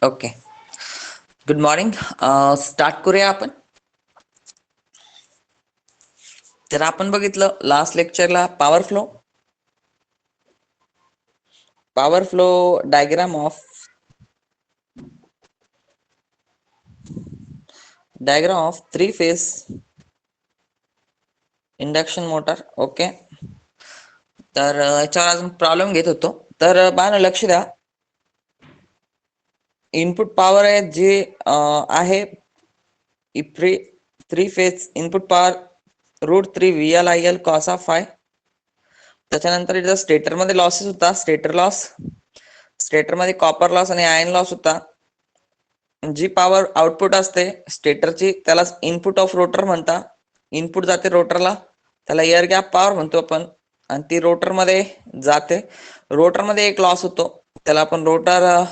Okay, good morning. Start करूया आपण. तर आपण बघितलं लास्ट लेक्चरला power flow diagram of three phase induction motor. Okay, तर याच्यावर अजून प्रॉब्लेम घेत होतो. तर बाळांनो लक्ष द्या, इनपुट पॉवर आहे जी आहे three phase input power √3 VL cos of five. त्याच्यानंतर इथं स्टेटर मध्ये लॉसेस होता, स्टेटर मध्ये कॉपर लॉस आणि आयर्न लॉस होता. जी पॉवर आउटपुट असते स्टेटरची त्याला इनपुट ऑफ रोटर म्हणता. इनपुट जाते रोटरला, त्याला एअर गॅप पॉवर म्हणतो आपण, आणि ती रोटर मध्ये जाते. रोटर मध्ये एक लॉस होतो, त्याला आपण रोटर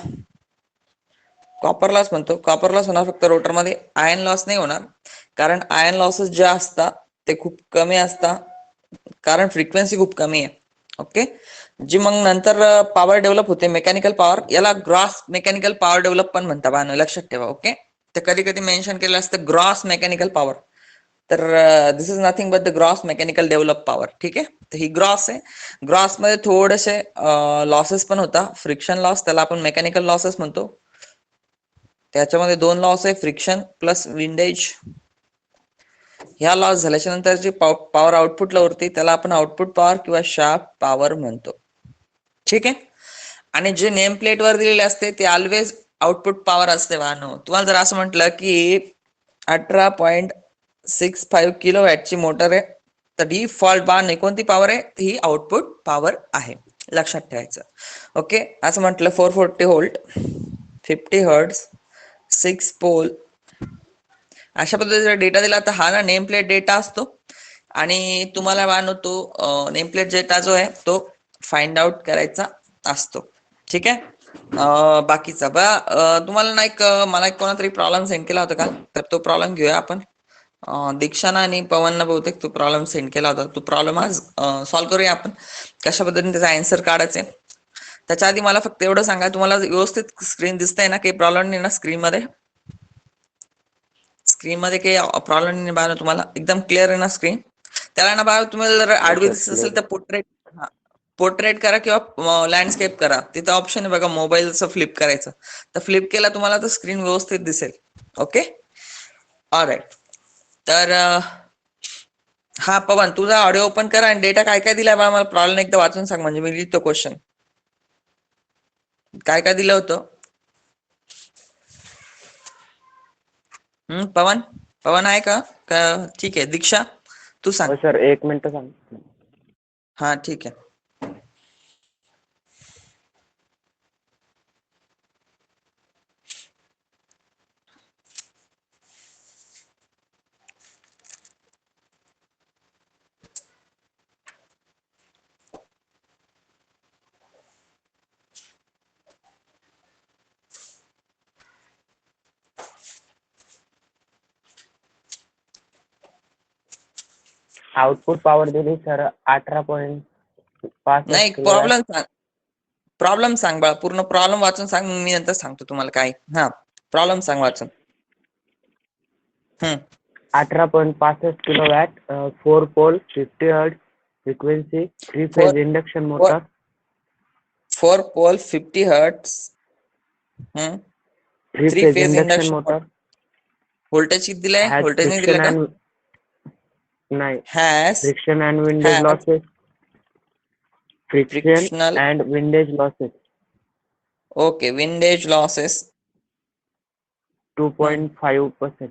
कॉपर लॉस म्हणतो. कॉपर लॉस होणार फक्त रोटर मध्ये, आयर्न लॉस नाही होणार, कारण आयर्न लॉसेस जे असतात ते खूप कमी असतात, कारण फ्रिक्वेन्सी खूप कमी आहे. ओके, जी मग नंतर पॉवर डेव्हलप होते मेकॅनिकल पॉवर, याला ग्रॉस मेकॅनिकल पॉवर डेव्हलप पण म्हणतात बाळांनो, लक्षात ठेवा. ओके, तर कधी कधी मेन्शन केलं असतं ग्रॉस मेकॅनिकल पॉवर, तर this is nothing but the gross mechanical develop power. ठीक आहे, तर ही ग्रॉस आहे. ग्रॉस मध्ये थोडेसे लॉसेस पण होता, फ्रिक्शन लॉस, त्याला आपण मेकॅनिकल लॉसेस म्हणतो. त्याच्यामध्ये दोन लॉस आहे, फ्रिक्शन प्लस विंडेज. ह्या लॉस झाल्याच्या नंतर जी पॉवर आउटपुटला उरते त्याला आपण आउटपुट पॉवर किंवा शाफ्ट पॉवर म्हणतो. ठीक आहे, आणि जे नेम प्लेट वर दिलेले असते ते ऑलवेज आउटपुट पॉवर असते वाहनो. तुम्हाला जर असं म्हटलं की 18.65 किलोवॅटची मोटर आहे, तर डिफॉल्ट बाण कोणती पॉवर आहे, ही आउटपुट पॉवर आहे, लक्षात ठेवायचं. ओके, असं म्हटलं 440 व्होल्ट 50 हर्ट्ज 6 पोल, अशा पद्धतीचा डेटा दिला. तर हा ना नेम प्लेट डेटा असतो, आणि तुम्हाला बाळांनो तो नेम प्लेट डेटा जो आहे तो फाइंड आउट करायचा असतो. ठीक आहे, बाकीचा तुम्हाला ना मला एक कोणातरी प्रॉब्लेम सेंड केला होता का, तर तो प्रॉब्लेम घेऊया आपण. दीक्षाना आणि पवनना बहुतेक तो प्रॉब्लेम सेंड केला होता. तो प्रॉब्लेम आज सॉल्व्ह करूया आपण, कशा पद्धतीने त्याचा आन्सर काढायचे. त्याच्या आधी मला फक्त एवढं सांगा, तुम्हाला व्यवस्थित स्क्रीन दिसतंय ना, काही प्रॉब्लेम नाही ना स्क्रीन मध्ये काही प्रॉब्लेम नाही बाळा, तुम्हाला एकदम क्लिअर आहे ना स्क्रीन. त्याला ना बाळा तुम्हाला जर आडवी दिसत असेल तर पोर्ट्रेट करा किंवा लँडस्केप करा, तिथं ऑप्शन आहे बघा मोबाईलचं फ्लिप करायचं, तर फ्लिप केला तुम्हाला तर स्क्रीन व्यवस्थित दिसेल. Okay, all right. तर हा पवन, तुझा ऑडिओ ओपन करा आणि डेटा काय काय दिलाय बाळा, मला प्रॉब्लेम एकदा वाचून सांग, म्हणजे मी लिहितो क्वेश्चन. काय काय दिलं होतं? पवन पवन आहे का? ठीक आहे, दीक्षा तू सांग. सर 1 मिनिट सांग. हा ठीक आहे. आउटपुट पॉवर दिली सर 18.65 नाही, किलोवॅट. प्रॉब्लेम सांग बाळा, पूर्ण प्रॉब्लेम वाचून सांग, मी नंतर सांगतो तुम्हाला काय. हा, प्रॉब्लेम सांग वाचून. 18.65 kilowatt, 4 pole 50 hertz frequency, 3 phase induction motor. 4 pole 50 hertz 3 3 phase phase induction induction motor. Motor voltage किती दिलंय? हॅज व्होल्टेज नाही दिलं फ्रिक्शन का? अँड नाही has friction and windage has losses. Friction frictional. And windage losses okay, windage losses 2.5%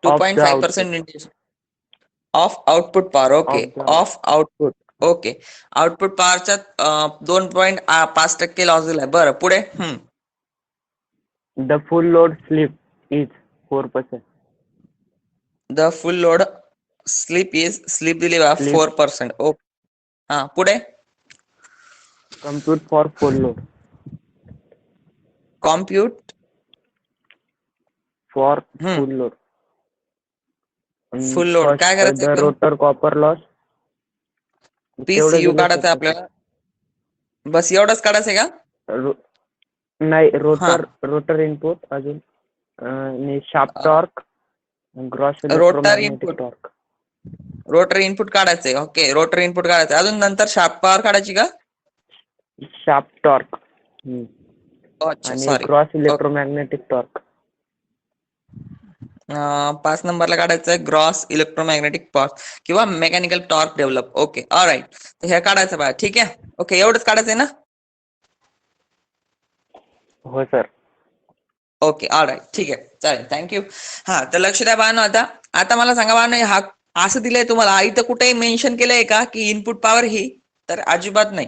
of the output 2.5% windage of output power. Okay, of the of output. Okay, output पॉवरच्या 2.5% loss दिलाय. बरं, पुढे. the full load slip is 4%. The full load sleep दिली बा Slip 4%. Okay, हा पुढे. compute for full load compute for full load. Full load First, काय करायचं the इकडून? rotor copper loss. तेवढं PCU दिलं काढायचं सर. आपल्याला, बस एवढंच काढायचंय का? नाही, हा, रोटर इनपुट अजून आणि shaft torque, gross rotor electromagnetic input, torque. Rotor input काढायचंय. ओके, रोटर इनपुट काढायचं. अजून नंतर शाफ्ट पॉवर काढायची का? शाफ्ट टॉर्क अच्छा, आणि सॉरी. Gross electromagnetic torque. 5 नंबरला काढायचंय ग्रॉस इलेक्ट्रोमॅग्नेटिक टॉर्क किंवा mechanical torque develop. Okay, all right. तर हे काढायचं बघा. ठीक आहे. ओके, एवढंच काढायचंय ना? हो सर. Okay, all right. ठीक आहे, चालेल, थँक्यू. हा, तर लक्ष द्या बाळांनो. आता आता मला सांगा बाळांनो, हा असं दिलंय तुम्हाला, इथं कुठेही मेन्शन केलंय का की इनपुट पॉवर ही? तर अजिबात नाही.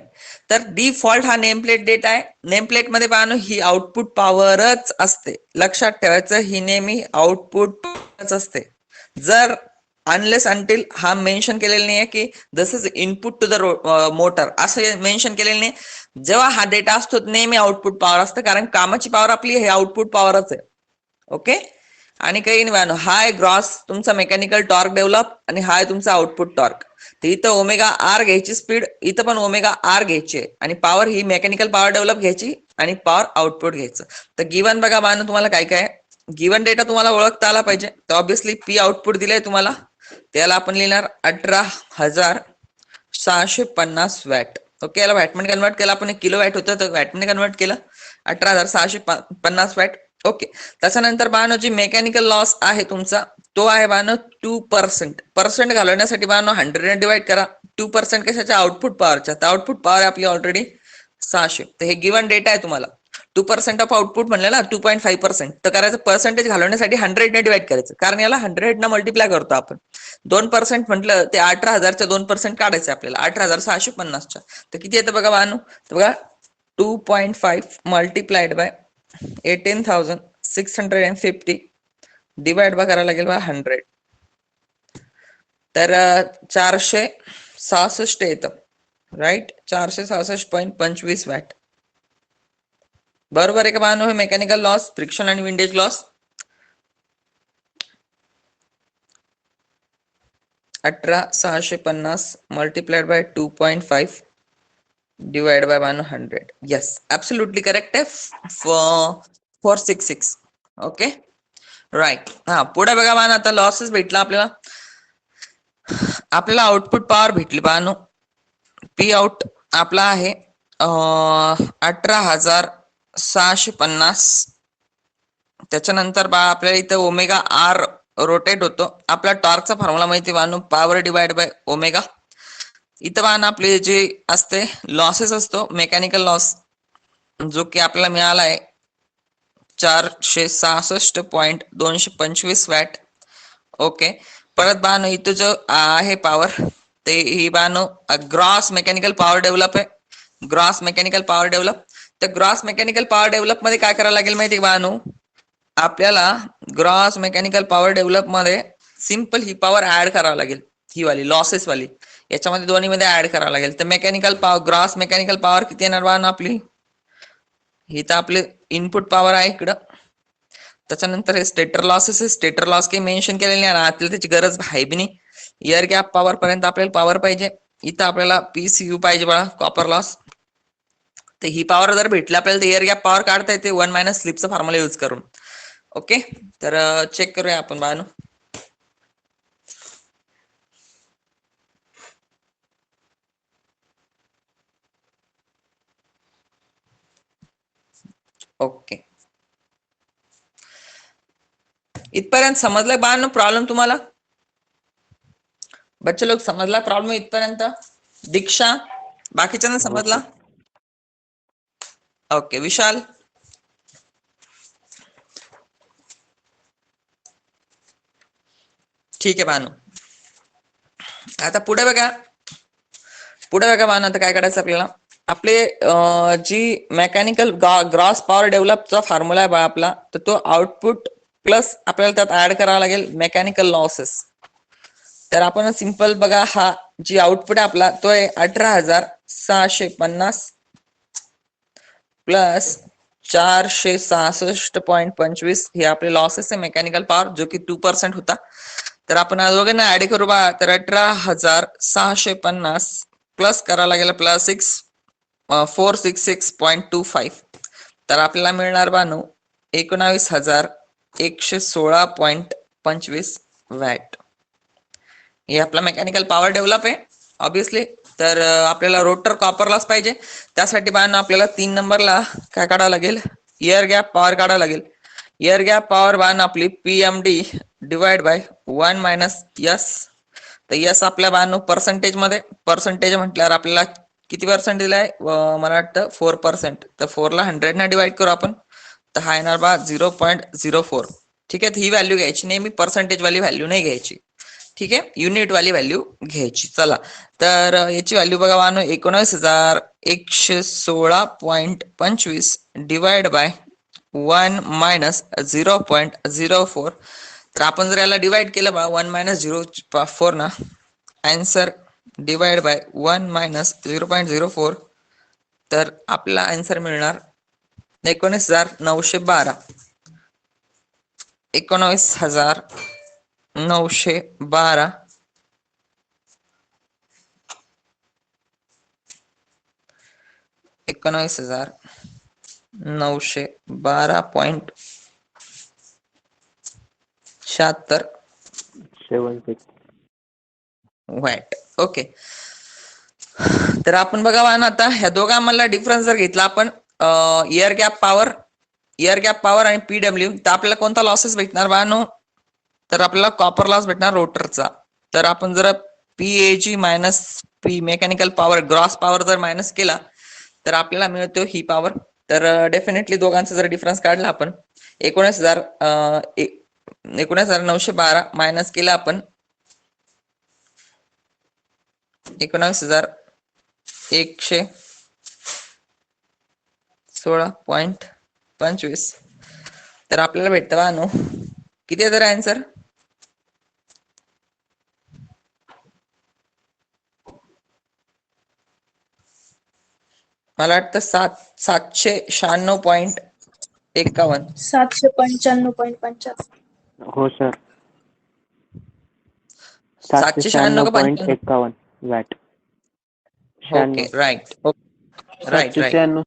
तर डिफॉल्ट हा नेम प्लेट डेटा आहे. नेम प्लेट मध्ये बाळांनो ही आउटपुट पॉवरच असते. लक्षात ठेवायचं, ही नेहमी आउटपुट असते. जर अनलेस अंटिल हा मेन्शन केलेलं नाहीये की this is input to the motor, असं मेन्शन केलेलं नाही. जेव्हा हा डेटा असतो नेहमी आउटपुट पॉवर असतं, कारण कामाची पॉवर आपली हे आउटपुट पॉवरच आहे. ओके, आणि काही नाही, हा आहे ग्रॉस तुमचा मेकॅनिकल टॉर्क डेव्हलप आणि हा आहे तुमचा आउटपुट टॉर्क. तर इथं ओमेगा आर घ्यायची स्पीड, इथं पण ओमेगा आर घ्यायची आहे, आणि पॉवर ही मेकॅनिकल पॉवर डेव्हलप घ्यायची आणि पॉवर आउटपुट घ्यायचं. तर गिवन बघा बाळांनो, तुम्हाला काय काय गिवन डेटा तुम्हाला ओळखता आला पाहिजे. तर ऑब्व्हियसली पी आउटपुट दिलंय तुम्हाला, त्याला आपण लिहिणार 18,650 वॅट. ओके, याला वॅटमध्ये कन्वर्ट केला आपण, किलो वॅट होतं तर वॅटमध्ये कन्वर्ट केलं, 18,650 वॅट. ओके, त्याच्यानंतर बाळांनो जी मेकॅनिकल लॉस आहे तुमचा, तो आहे बाळांनो 2%. पर्सेंट घालवण्यासाठी बाळांनो 100 ने डिवाइड करा. 2% कशाच्या? आउटपुट पॉवरच्या. तर आउटपुट पॉवर आपली ऑलरेडी 600. तर हे गिवन डेटा आहे तुम्हाला. 2% ऑफ आउटपुट म्हणलं ना, 2.5%. तर करायचं पर्सेंटेज घालवण्यासाठी 100 ने डिवाइड करायचं, कारण याला 100 न मल्टिप्लाय करतो आपण. 2% म्हटलं ते 18,000च्या 2% काढायचे आपल्याला, 18,650च्या. तर किती येतं बघा बाळांनो? तर बघा 2.5 मल्टिप्लाइड बाय 18,650 डिवाइड बा करायला लागेल बा 100. तर 466 येतं. Right, 466.25 watt. बरोबर आहे का बाळांनो? हे मेकॅनिकल लॉस, फ्रिक्शन आणि windage loss 18,650 multiplied by 2.5 divide by 100. Yes, absolutely correct आहे. 466. Okay, right. हा, पुढे बघा बाळांनो, आता लॉसेस भेटला आपल्याला. आपल्याला आउटपुट पॉवर भेटली बाळांनो. पी आउट आपला आहे 18,650. त्याच्यानंतर बा आपल्याला इथं ओमेगा आर रोटेट होतो. आपला टॉर्कचा फॉर्म्युला माहिती बाळांनो, पॉवर डिवाइड बाय ओमेगा. इथं बाळांनो आपले जे असते लॉसेस असतो मेकॅनिकल लॉस, जो की आपल्याला मिळाला आहे 466.225 वॅट. ओके, परत बाळांनो इथं जो आहे पॉवर, ते ही बाळांनो ग्रॉस मेकॅनिकल पॉवर डेव्हलप आहे. Gross mechanical power develop. तर ग्रॉस मेकॅनिकल पॉवर डेव्हलप मध्ये काय करायला लागेल माहिती बाळांनो? आपल्याला ग्रॉस मेकॅनिकल पॉवर डेव्हलप मध्ये सिंपल ही पॉवर ऍड करावी लागेल, ही वाली लॉसेस वाली, याच्यामध्ये दोन्ही मध्ये ऍड करावं लागेल. तर mechanical power, gross mechanical power किती येणार बाळांनो आपली? ही तर आपली इनपुट पॉवर आहे इकडं. त्याच्यानंतर हे स्टेटर लॉसेस, स्टेटर लॉस काही मेन्शन केलेले नाही, आपल्याला त्याची गरज आहे बी नाही. एअर गॅप पॉवर पर्यंत आपल्याला पॉवर पाहिजे. इथं आपल्याला पीसीयू पाहिजे बाळा, कॉपर लॉस. तर ही पॉवर जर भेटली आपल्याला, तर एअर गॅप पॉवर काढता येते 1 मायनस स्लिपचा फॉर्म्युला यूज करून. ओके, तर चेक करूया आपण बाळांनो. ओके, इथपर्यंत समजलाय बाळांनो प्रॉब्लेम तुम्हाला? बच्चे लोक समजला प्रॉब्लेम इथपर्यंत? दीक्षा, बाकीच्यांना हो समजला? सर. ओके, विशाल? ठीक आहे बाळांनो. आता पुढे बघा, बाळांनो आता काय करायचं आपल्याला? आपले जी मेकॅनिकल ग्रॉस पॉवर डेव्हलपचा फॉर्म्युला आहे बा आपला, तर तो आउटपुट प्लस आपल्याला त्यात ऍड करावा लागेल मेकॅनिकल लॉसेस. तर आपण सिंपल बघा, हा जी आउटपुट आहे आपला तो आहे 18,650 प्लस 466.25 हे आपले लॉसेस आहे मेकॅनिकल पॉवर, जो की 2% होता. तर आपण दोघांना ऍड करू बा. तर 18,650 प्लस करायला लागेल प्लस 466.25. तर आपल्याला मिळणार बानो 19,116.25 वॅट. हे आपला मेकॅनिकल पॉवर डेव्हलप आहे ऑब्विसली. तर आपल्याला रोटर कॉपरलाच पाहिजे. त्यासाठी बानो आपल्याला 3 नंबरला काय काढावं लागेल, एअर गॅप पॉवर काढावं लागेल. एअर गॅप पॉवर बानो आपली PMD divide by 1 minus S. तर यस आपल्या बानो पर्सेंटेज मध्ये, पर्सेंटेज म्हटल्यावर आपल्याला किती पर्सेंट दिलाय, मला वाटतं 4%. तर 4 ला 100 ने डिवाइड करू आपण, तर हा येणार बा 0.04. ठीक आहे. ही व्हॅल्यू घ्यायची, नेहमी पर्सेंटेज वाली व्हॅल्यू नाही घ्यायची. ठीक आहे, युनिट वाली व्हॅल्यू घ्यायची. चला, तर याची व्हॅल्यू बघा बानो 19,116.25 डिवाइड बाय 1 मायनस 0.04. तर आपण जर याला डिवाइड केलं बा 1 मायनस 0.4 ना, आन्सर डिवाइड बाय 1 मायनस 0.04, तर आपला आन्सर मिळणार 19,912. 19,912 19,912.76 वॅट. ओके. तर आपण बघा ना, आता ह्या दोघांमधला डिफरन्स जर घेतला आपण, एअर गॅप पॉवर आणि पीडब्ल्यू, तर आपल्याला कोणता लॉसेस भेटणार बानो, तर आपल्याला कॉपर लॉस भेटणार रोटरचा. तर आपण जर PAG minus P mechanical power gross power जर मायनस केला, तर आपल्याला मिळतो ही पॉवर. तर डेफिनेटली दोघांचा जर डिफरन्स काढला आपण, 19,912 मायनस केला आपण 19,116.25, तर आपल्याला भेटतं बानो किती आहे तर आन्सर, मला वाटतं 796.51. 795.50. हो sir, 796.51. Watt. Okay, right. Right. 796.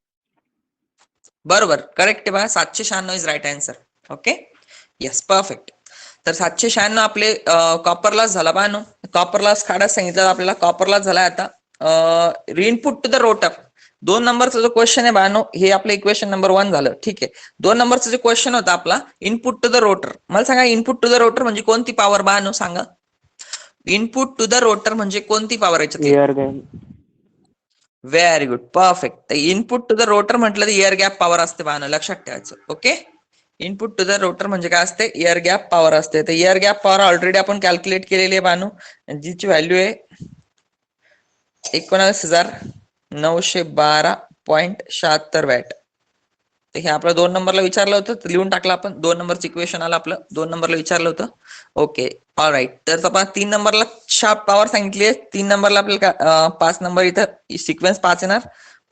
बरोबर, करेक्ट आहे बा. 796 is right answer. Okay, yes, perfect. तर 796 आपले कॉपर लॉस झाला बानो. कॉपर लॉस काढायला सांगितलं आपल्याला, कॉपर लॉस झाला. आता इनपुट टू द रोटर, 2 नंबरचा जो क्वेश्चन आहे बानो, हे आपलं इक्वेशन नंबर 1 झालं. ठीक आहे. 2 नंबरचा जो क्वेश्चन होता आपला, इनपुट टू द रोटर, मला सांगा इनपुट टू द रोटर म्हणजे कोणती पॉवर बानो, सांगा. इनपुट टू द रोटर म्हणजे कोणती पॉवर याच्यातली? Air gap. Very good, perfect. तर इनपुट टू द रोटर म्हटलं तर एअर गॅप पॉवर असते बानो, लक्षात ठेवायचं. Okay, input to the rotor म्हणजे काय असते, एअर गॅप पॉवर असते. तर एअर गॅप पॉवर ऑलरेडी आपण कॅल्क्युलेट केलेली आहे बानो, जिची व्हॅल्यू आहे 19,912.76 वॅट. तर हे आपलं 2 नंबरला विचारलं होतं, तर लिहून टाकलं आपण. 2 नंबरचं इक्वेशन आलं आपलं, 2 नंबरला विचारलं होतं. Okay, all right. तर आपण 3 नंबरला शार्प पॉवर सांगितली आहे. 3 नंबरला आपल्याला 5 नंबर इथं सिक्वेन्स 5 येणार,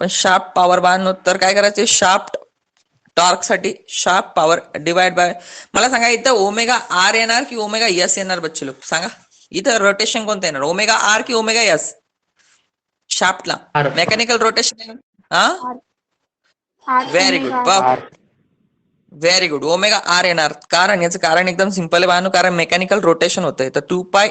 पण शार्प पॉवर बानो तर काय करायचे, शार्प टॉर्क साठी शार्प पॉवर डिवाइड बाय, मला सांगा इथं ओमेगा आर येणार की ओमेगा एस येणार बच्चे लोक, सांगा. इथं रोटेशन कोणतं येणार, ओमेगा आर की ओमेगा एस? शाफ्टला mechanical rotation. Very good, perfect, very good. Omega R येणार, कारण याचं कारण एकदम सिंपल आहे बानो, कारण मेकॅनिकल रोटेशन होतंय. तर 2 पाय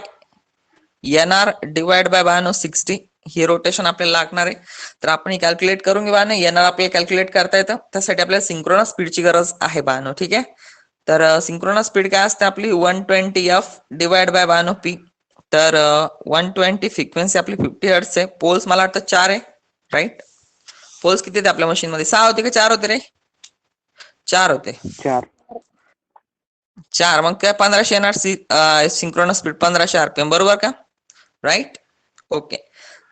एनआर डिवाइड बाय बानो 60, हे रोटेशन आपल्याला लागणार आहे. तर आपण कॅल्क्युलेट करून घेऊ बानो. एनआर आपल्याला कॅल्क्युलेट करता येतं, त्यासाठी आपल्याला सिंक्रोनस स्पीडची गरज आहे बानो. ठीक आहे. तर सिंक्रोनस स्पीड काय असते आपली, 120 F divide by Bano P. तर 120 फ्रिक्वेन्सी आपली 50 हर्ट्ज आहे. पोल्स मला वाटतं 4 आहे, राईट. पोल्स किती होते आपल्या मशीन मध्ये, 6 होते का 4 होते रे? 4 होते. 4, मग काय 1500 येणार सिंक्रोनस स्पीड, 1500 आरपीएम, बरोबर का? राईट. ओके,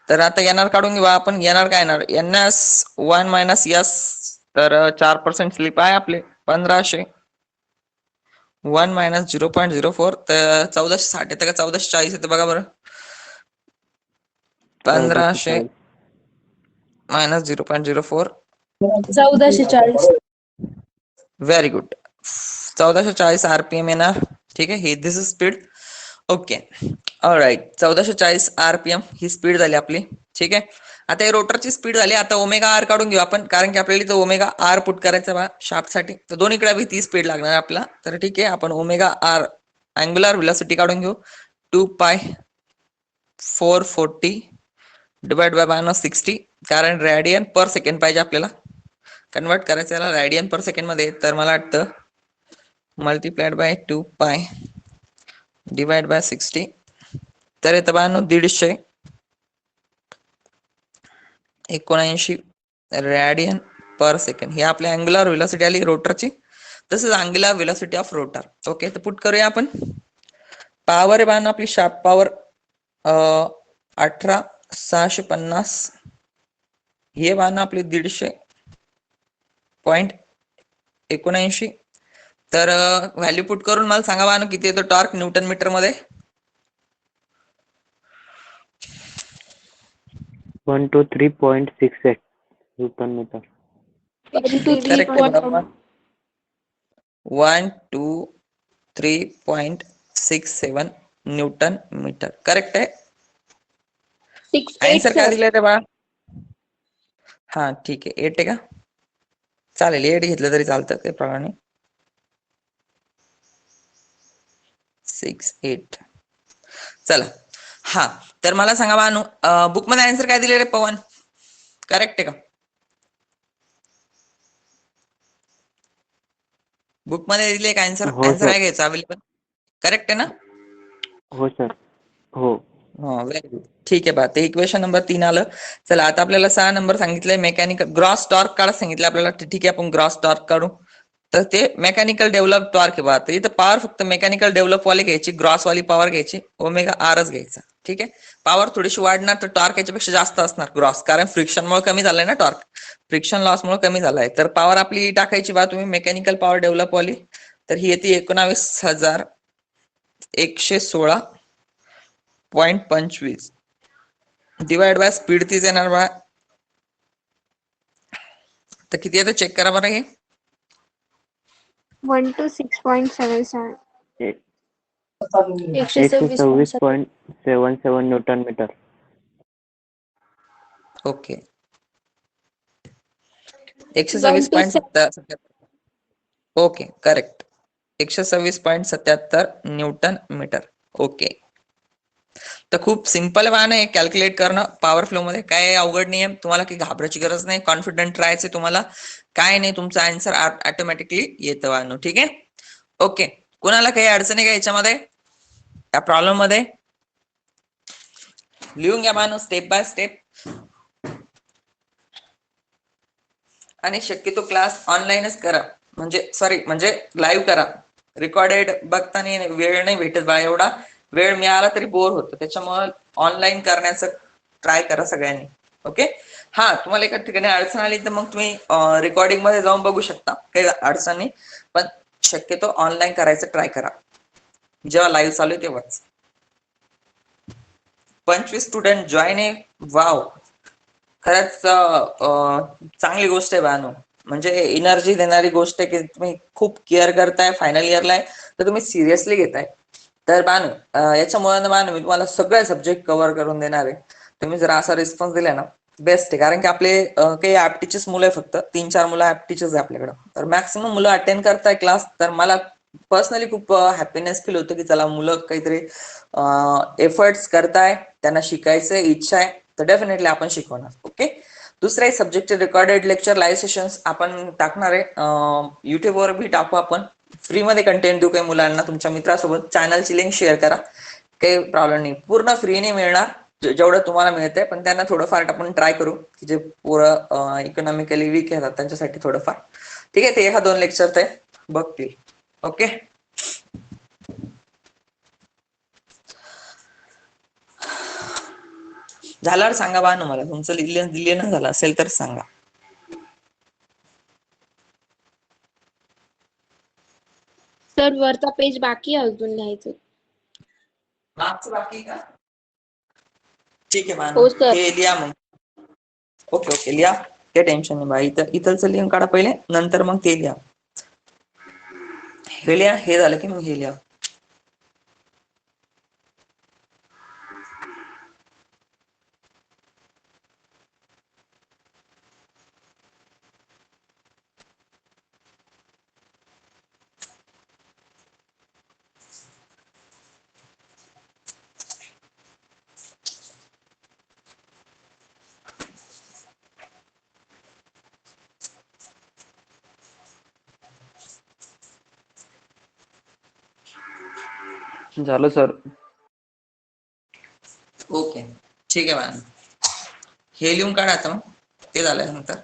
तर आता एनआर काढून घेऊ आपण. एनआर काय येणार, एनएस 1 मायनस एस. तर 4% स्लिप आहे आपले 1500, 1 मायनस 0.04, तर 1460 येतं का 1440 येतं बघा बरं. 1500 मायनस 0.04, 1440. Very good. 1440 आरपीएम येणार. ठीक आहे, हे this is speed. Okay, alright. 1440 RPM ही स्पीड झाली आपली. ठीक आहे. आता हे रोटरची स्पीड झाली. आता ओमेगा आर काढून घेऊ आपण, कारण की आपल्याला इथं ओमेगा आर पुट करायचा बा शाफ्टसाठी, तर दोन्हीकडे बी ती स्पीड लागणार आपला. तर ठीक आहे, आपण ओमेगा आर अँग्युलर व्हेलॉसिटी काढून घेऊ. 2 पाय 440 डिवाइड बाय 60, कारण रेडियन पर सेकंड पाहिजे आपल्याला कन्वर्ट करायचं याला रेडियन पर सेकंड मध्ये. तर मला वाटतं multiplied by 2 pi divide by 60, तर येतं 179 रेडियन पर सेकंड. ही आपली अँग्युलर व्हेलॉसिटी आली रोटरची. तसंच angular velocity of rotor. Okay, तर पुट करूया आपण. पॉवर आहे बाण आपली शार्प पॉवर 18,650. हे बाण आपली 150.79. तर व्हॅल्यू पुट करून मला सांगा बाण किती येतो टॉर्क न्यूटन मीटर मध्ये. 123.68 newton metre. 123.67 newton metre correct आहे. 68 आन्सर काय सर. दिलंय ते बा? हा ठीक आहे, 8 आहे का? चालेल, 8 घेतलं तरी चालतं, काही प्रॉब्लेम नाही. 6-8. चला, हा तर मला सांगा बानू, बुक मध्ये आन्सर काय दिले रे पवन? करेक्ट आहे का? बुक मध्ये दिले का आन्सर? हो आन्सर सर. आहे घ्यायचं अवेलेबल, करेक्ट आहे ना? हो सर. हो. Very good. ठीक आहे बा, ते इक्वेशन नंबर 3 आलं. चला, आता आपल्याला 6 नंबर सांगितलंय मेकॅनिकल ग्रॉस टॉर्क काढा सांगितलं आपल्याला. ठीक आहे, आपण ग्रॉस टॉर्क काढू. तर ते मेकॅनिकल डेव्हलप टॉर्क आहे बा. तर इथं पॉवर फक्त मेकॅनिकल डेव्हलप वाली घ्यायची, ग्रॉस वाली पॉवर घ्यायची, ओमेगा आरच घ्यायचा. ठीक आहे, पॉवर थोडीशी वाढणार तर टॉर्क याच्यापेक्षा जास्त असणार ग्रॉस, कारण फ्रिक्शनमुळे कमी झालंय ना टॉर्क, फ्रिक्शन लॉसमुळे कमी झालाय. तर पॉवर आपली टाकायची बा तुम्ही मेकॅनिकल पॉवर डेव्हलप वाली. तर ही येते 19,116.25 डिवाइड बाय स्पीड तीच येणार बा. तर किती येतं चेक करा बरं हे. 126.77. 126.77 newton metre. Okay, 126.77. Okay correct, 126.77 newton metre. Okay, तर खूप सिंपल वाहन आहे कॅल्क्युलेट करणं पॉवर फ्लो मध्ये. काय अवघड नाही आहे, तुम्हाला काही घाबरायची गरज नाही, कॉन्फिडंट राहायचे तुम्हाला. काय नाही, तुमचा आन्सर ऑटोमॅटिकली येतं वाहन. ठीक आहे, ओके. कुणाला काही अडचणी का याच्यामध्ये, या प्रॉब्लेम मध्ये? लिहून घ्या माणूस स्टेप बाय स्टेप. आणि शक्यतो क्लास ऑनलाईनच करा, म्हणजे लाईव्ह करा. रेकॉर्डेड बघताना वेळ नाही भेटत बा, एवढा वेळ मिळाला तरी बोर होतं, त्याच्यामुळे ऑनलाईन करण्याचं ट्राय करा सगळ्यांनी. ओके, हा तुम्हाला एका ठिकाणी अडचण आली तर मग तुम्ही रेकॉर्डिंग मध्ये जाऊन बघू शकता, काही अडचण नाही. पण शक्यतो ऑनलाईन करायचं ट्राय करा, जेव्हा लाईव्ह चालू आहे तेव्हाच. 25 स्टुडंट जॉईन आहे, वाव, खरंच चांगली गोष्ट आहे बानो. म्हणजे एनर्जी देणारी गोष्ट आहे की तुम्ही खूप केअर करताय, फायनल इयरला आहे तर तुम्ही सिरियसली घेताय. तर बानू, याच्यामुळे ना बानू मी तुम्हाला सगळे सब्जेक्ट कव्हर करून देणार आहे. तुम्ही जर असा रिस्पॉन्स दिला ना, बेस्ट आहे. कारण की आपले काही ऍप्टिचेस मुलं आहे, फक्त 3-4 मुलं ऍप्टिचेस आहे आपल्याकडं. तर मॅक्सिमम मुलं अटेंड करताय क्लास. तर मला पर्सनली खूप हॅपीनेस फील होतं की चला मुलं काहीतरी एफर्ट्स करताय, त्यांना शिकायचं इच्छा आहे, तर डेफिनेटली आपण शिकवणार. ओके, दुसऱ्याही सब्जेक्टचे रेकॉर्डेड लेक्चर लाईव्ह सेशन्स आपण टाकणार आहे, युट्यूबवर भी टाकू आपण. फ्रीमध्ये कंटेंट देऊ काही मुलांना. तुमच्या मित्रासोबत चॅनलची लिंक शेअर करा, काही प्रॉब्लेम नाही. पूर्ण फ्री नाही मिळणार, जेवढं तुम्हाला मिळतंय, पण त्यांना थोडंफार आपण ट्राय करू की जे पुरं इकॉनॉमिकली वीक येतात त्यांच्यासाठी थोडंफार. ठीक आहे, ते 1-2 लेक्चर ते बघतील. ओके, झाल्यावर सांगा बा ना मला, तुमचं लिहिणं झालं असेल तर सांगा. सर वरचा पेज बाकी आहे अजून लिहायचं. मागचं बाकी का? ठीक आहे हो मान, सर. हे लिहा मग. ओके ओके, लिहा, काही टेन्शन नाही बा. इथलचं लिहून काढा पहिले, नंतर मग ते लिहा. हे लिहा, हे झालं की मग हे लिहा. झालं सर. ओके, ठीक आहे मॅम. हे लिहून काढा आता मग, ते झाल्यानंतर.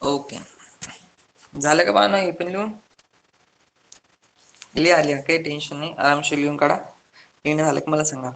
ओके, झालं का बाळा? हे पण लिहून लिहा लिहा, काही टेन्शन नाही, आरामशीर लिहून काढा. लिहिणं झालं की मला सांगा.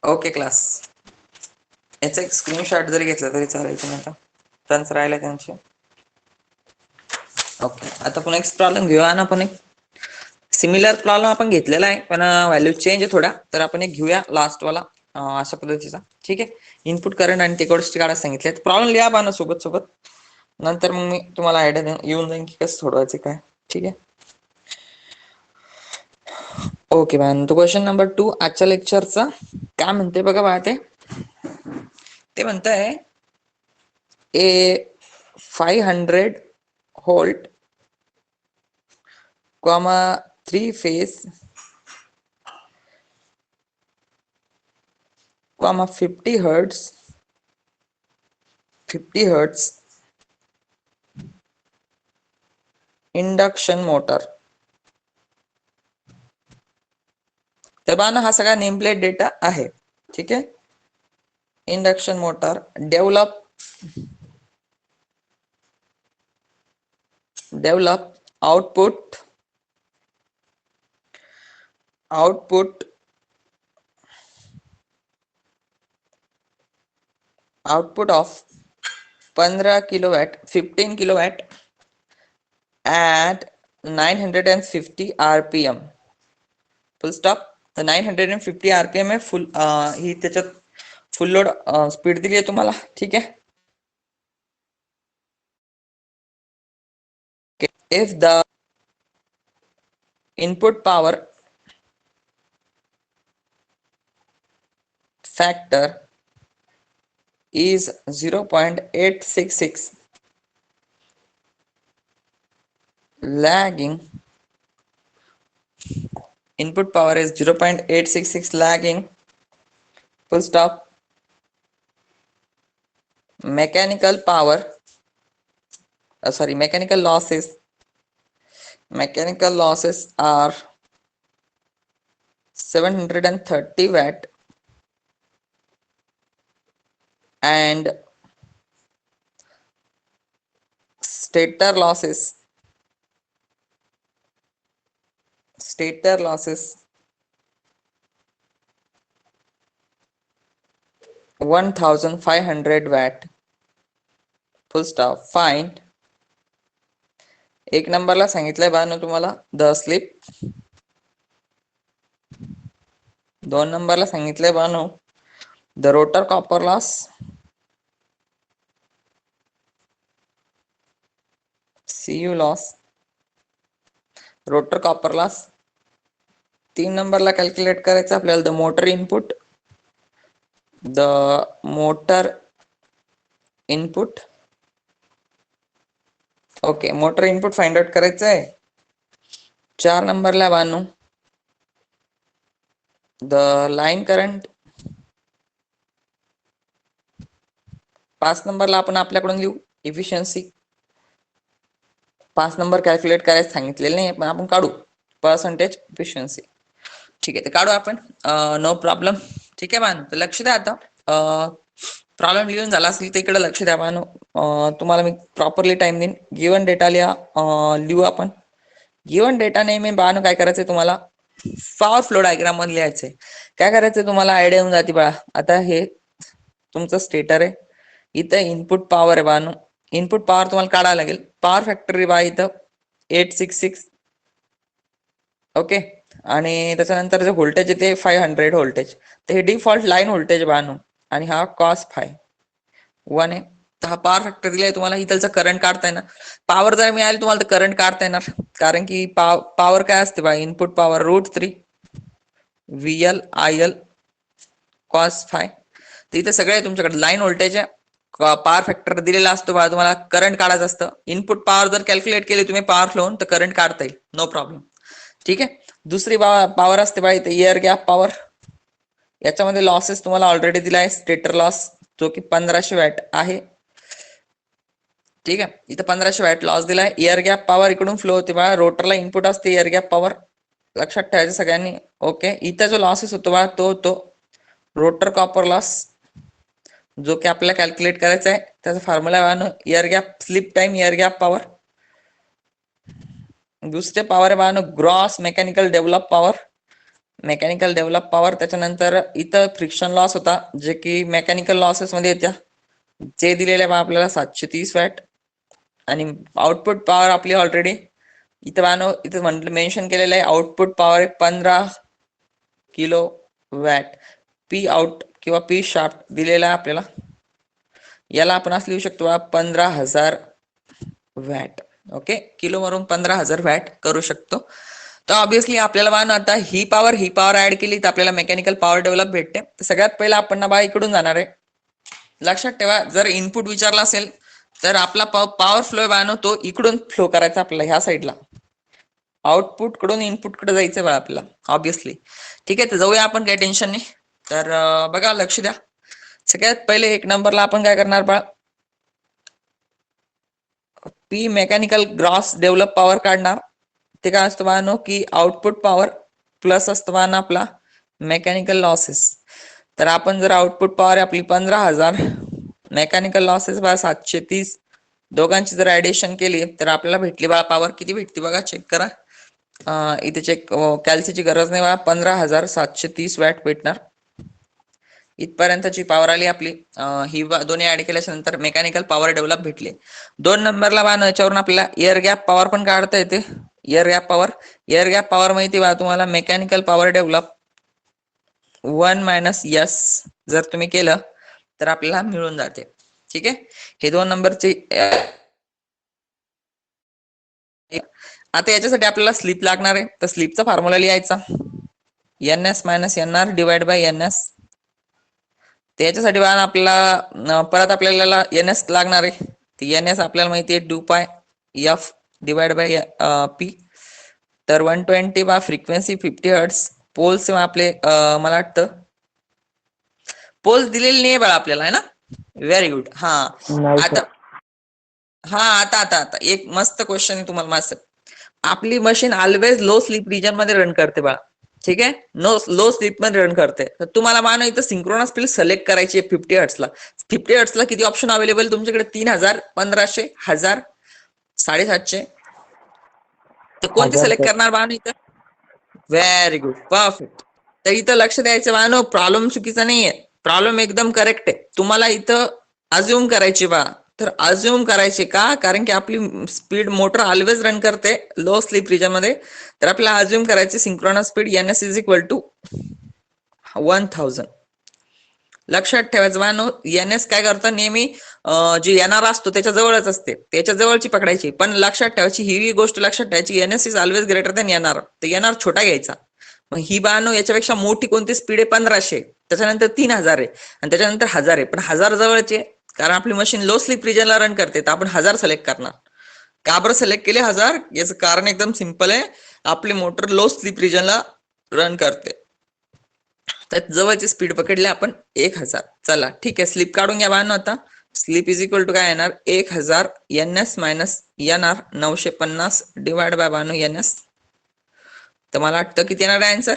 ओके क्लास, याचा एक स्क्रीनशॉट जरी घेतला तरी चालेल. तुम्ही आता टर्न्स राहिले त्यांचे. ओके, आता पुन्हा एक प्रॉब्लेम घेऊया. आणि आपण एक सिमिलर प्रॉब्लेम आपण घेतलेला आहे, पण व्हॅल्यू चेंज आहे थोड्या. तर आपण एक घेऊया लास्ट वाला अशा पद्धतीचा. ठीक आहे, इनपुट करंट आणि ते गोष्टी काढायला सांगितले. प्रॉब्लेम लिहा बाना सोबत सोबत, नंतर मग मी तुम्हाला आयडिया येऊन जाईल की कसं सोडवायचं काय. ठीक आहे, ओके मॅम. तो क्वेश्चन नंबर 2 आजच्या लेक्चरचा काय म्हणते बघा बा. ते म्हणताय a 500 volt comma 3 phase comma 50 hertz induction motor. तर बघा ना, हा सगळा नेम प्लेट डेटा आहे. ठीक आहे, induction motor develop output of 15 kilowatt 15 kilowatt at 950 rpm. Full stop. तर 950 rpm आहे फुल. ही त्याच्यात फुल लोड स्पीड दिली आहे तुम्हाला. ठीक आहे, if the input power factor is 0.866 lagging, input power is 0.866 lagging, full stop. Mechanical losses are 730 watt and stator losses 1500 watt. Full stop. Find एक नंबरला सांगितलंय बानो तुम्हाला द स्लिप. 2 नंबरला सांगितलंय Bano the rotor copper loss. CU loss, rotor copper loss. 3 नंबरला calculate करायचं आपल्याला the motor input. The motor input. Okay, motor input find out करायचं आहे. 4 नंबरला बानू द लाईन करंट. 5 नंबरला आपण आपल्याकडून लिहू इफिशियन्सी. 5 नंबर कॅल्क्युलेट करायचं सांगितलेलं नाही पण आपण काढू पर्सेंटेज इफिशियन्सी. ठीक आहे, ते काढू आपण, नो प्रॉब्लेम. ठीक आहे बानू, तर लक्ष द्या आता. प्रॉब्लेम लिहून झाला असेल तर इकडे लक्ष द्या बानू. तुम्हाला मी प्रॉपरली टाइम देईन. गिवन डेटा लिहू आपण. गिवन डेटा नेहमी बानू काय करायचंय तुम्हाला पॉवर फ्लो डायग्राम मध्ये लिहायचंय. काय करायचंय तुम्हाला आयडिया येऊन जाते बाळा. आता हे तुमचं स्टेटर आहे, इथं इनपुट पॉवर आहे बानू. इनपुट पॉवर तुम्हाला काढायला लागेल. पॉवर फॅक्टरी बा इथं 866. ओके, आणि त्याच्यानंतर जे व्होल्टेज आहे ते 500 व्होल्टेज. तर हे डिफॉल्ट लाईन व्होल्टेज बानू आणि हा cos phi 1 आहे. तर हा पॉवर फॅक्टर दिलाय तुम्हाला. इथलचं करंट काढता येणार. पॉवर जर मिळाली तुम्हाला तर करंट काढता येणार, कारण की पॉवर काय असते बा, input power √3 VL IL cos phi. तर इथे सगळे तुमच्याकडे लाईन व्होल्टेज आहे, पॉवर फॅक्टर दिलेला असतो बा. तुम्हाला करंट काढायचं असतं. इनपुट पॉवर जर कॅल्क्युलेट केली तुम्ही पॉवर फ्लोन तर करंट काढता येईल, नो प्रॉब्लेम. ठीक आहे. दुसरी पॉवर असते बा इथे एअर गॅप पॉवर. याच्यामध्ये लॉसेस तुम्हाला ऑलरेडी दिलाय. स्टेटर लॉस जो की 1500 वॅट आहे. ठीक आहे, इथं 1500 वॅट लॉस दिलाय. एअर गॅप पॉवर इकडून फ्लो होते बा. रोटरला इनपुट असते एअर गॅप पॉवर, लक्षात ठेवायचं सगळ्यांनी. ओके, इथं जो लॉसेस होतो बा तो रोटर कॉपर लॉस, जो की आपल्याला कॅल्क्युलेट करायचा आहे. त्याचा formula air gap slip time air gap power. दुसरे पॉवर आहे Bano gross mechanical develop power. Mechanical develop power. त्याच्यानंतर इथं फ्रिक्शन लॉस होता, जे की मेकॅनिकल लॉसेस मध्ये येत्या, जे दिलेले बा आपल्याला 730 वॅट. आणि आउटपुट पॉवर आपली ऑलरेडी इथं बानो इथं म्हटलं मेन्शन केलेलं आहे. Output power 15 kilo watt. P out किंवा पी शाफ्ट दिलेला आहे आपल्याला. याला आपण असं लिहू शकतो 15,000 वॅट. ओके, किलो वरून 15,000 वॅट करू शकतो. तर ऑब्विसली आपल्याला बाण आता ही पॉवर ऍड केली तर आपल्याला मेकॅनिकल पॉवर डेव्हलप भेटते. तर सगळ्यात पहिला आपण ना बा इकडून जाणार आहे. लक्षात ठेवा, जर इनपुट विचारला असेल तर आपला पॉवर फ्लो बानो तो इकडून फ्लो करायचा आपल्याला ह्या साईडला. आउटपुट कडून इनपुट कडे जायचं बा आपल्याला ऑब्विसली. ठीक आहे, तर जाऊया आपण, काही टेन्शन नाही. तर बघा, लक्ष द्या. सगळ्यात पहिले 1 नंबरला आपण काय करणार बा, P mechanical gross develop power काढणार. ते काय असतं बानो की आउटपुट पॉवर प्लस असतं बानो आपला मेकॅनिकल लॉसेस. तर आपण जर आउटपुट पॉवर आपली 15,000, मेकॅनिकल लॉसेस बा 730, दोघांची जर ऍडिशन केली तर आपल्याला भेटली बा पॉवर. किती भेटती बघा, चेक करा. इथे चेक कॅल्सीची गरज नाही बा. 15,730 वॅट भेटणार. इथपर्यंतची पॉवर आली आपली. ही दोन्ही ऍड केल्याच्या नंतर मेकॅनिकल पॉवर डेव्हलप भेटली. 2 नंबरला बा याच्यावरून आपल्याला एअर गॅप पॉवर पण काढता येते. एअर गॅप पॉवर माहिती बा तुम्हाला, मेकॅनिकल पॉवर डेव्हलप 1 - S जर तुम्ही केलं तर आपल्याला मिळून जाते. ठीक आहे, हे 2 नंबरचे. आता याच्यासाठी आपल्याला स्लिप लागणार आहे. तर स्लिपचा फॉर्म्युला लिहायचा NS - NR / NS. त्याच्यासाठी बघा आपल्याला परत आपल्याला NS लागणार आहे. NS आपल्याला माहिती आहे 2πf / P. तर 120 बा फ्रिक्वेन्सी 50 हर्ट्स. पोल्स आपले मला वाटतं पोल्स दिलेले नाही बघा आपल्याला, आहे ना. Very good. आता एक मस्त क्वेश्चन आहे तुम्हाला माझं. आपली machine always low slip region मध्ये रन करते बघा. ठीक आहे, लो स्लीप मध्ये रन करते. तर तुम्हाला मानो इथं सिंक्रोनस स्पीड सिलेक्ट करायची आहे 50 हर्ट्सला. 50 हर्ट्सला किती ऑप्शन अवेलेबल तुमच्याकडे? 3000, 1500, 1000, 750. तर कोणती सिलेक्ट करणार बानो इथं? Very good, perfect. तर इथं लक्ष द्यायचं बानो, प्रॉब्लेम चुकीचा नाहीये, प्रॉब्लेम एकदम करेक्ट आहे. तुम्हाला इथं अज्युम करायची बा. तर अज्युम करायचे का, कारण की आपली स्पीड मोटर ऑलवेज रन करते लो स्लीप रिजन मध्ये, तर आपल्याला अज्युम करायचे synchronous speed NS is equal to 1000. लक्षात ठेवायचं मानो, NS काय करतं नेहमी जी येणार असतो त्याच्या जवळच असते, त्याच्या जवळची पकडायची. पण लक्षात ठेवायची ही गोष्ट लक्षात ठेवायची, NS is always greater than येणार. तर येणार छोटा घ्यायचा. मग ही बानो याच्यापेक्षा मोठी कोणती स्पीड आहे 1500, त्याच्यानंतर 3000 आहे आणि त्याच्यानंतर 1000 आहे. पण 1000 जवळचे, कारण आपली मशीन लो स्लीप रिजनला रन करते, तर आपण 1000 सिलेक्ट करणार. का बरं सिलेक्ट केले 1000? याचं कारण एकदम सिंपल आहे, आपली मोटर लो स्लीप रिजनला रन करते, तर जवळची स्पीड पकडली आपण 1000. चला ठीक आहे, स्लीप काढून घ्या बानो. आता स्लीप इज इक्वल टू काय येणार, 1000 NS मायनस येणार 950 डिवाइड बाय बानो NS. तर मला वाटतं किती येणार आहे आन्सर,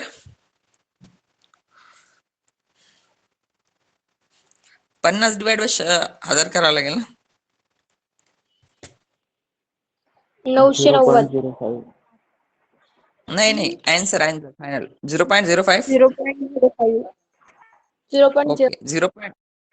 50 डिवाइड बाय 1000 करावं लागेल ना. 990. 0.05. नाही नाही, answer final 0.05. 0.05. 0.0. Okay 0.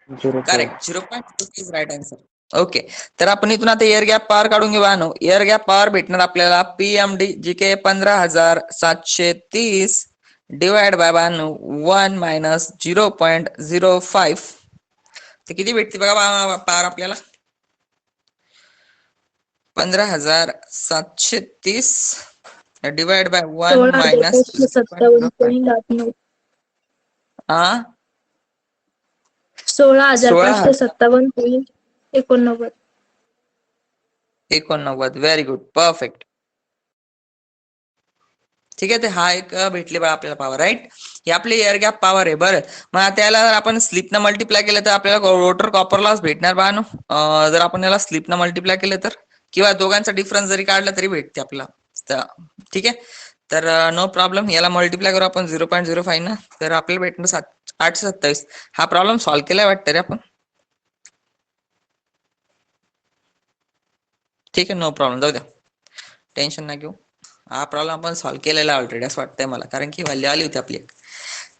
0.5. Correct, 0.05 is right answer. Okay, तर आपण इथून आता एअर गॅप पॉवर काढून घेऊ. एअर गॅप पॉवर भेटणार आपल्याला PMD जी के 15730 डिवाइड बाय 1 मायनस 0.05. ते किती भेटते बघा पॉवर आपल्याला, 15730 divide by 1 minus 16,557.89. 16,557.89. 89. Very good, perfect. ठीक आहे, ते हा एक भेटले बघा आपल्याला पॉवर, राईट. ही आपली एअर गॅप पॉवर आहे. बरं, मग त्याला जर आपण स्लिपनं मल्टिप्लाय केलं तर आपल्याला रोटर कॉपर लॉस भेटणार बघा. जर आपण याला स्लिपनं मल्टिप्लाय केलं तर, किंवा दोघांचा डिफरन्स जरी काढला तरी भेटते आपल्याला. ठीक आहे, तर नो प्रॉब्लेम. याला मल्टिप्लाय करू आपण 0.05 ना, तर आपल्याला भेटणार 827. हा प्रॉब्लेम सॉल्व्ह केलाय वाटतं रे आपण. ठीक आहे, नो प्रॉब्लेम, जाऊ द्या, टेन्शन ना घेऊ. हा प्रॉब्लेम आपण सॉल्व्ह केलेला ऑलरेडी असं वाटतंय मला, कारण की व्हॅल्यू आली होती आपली.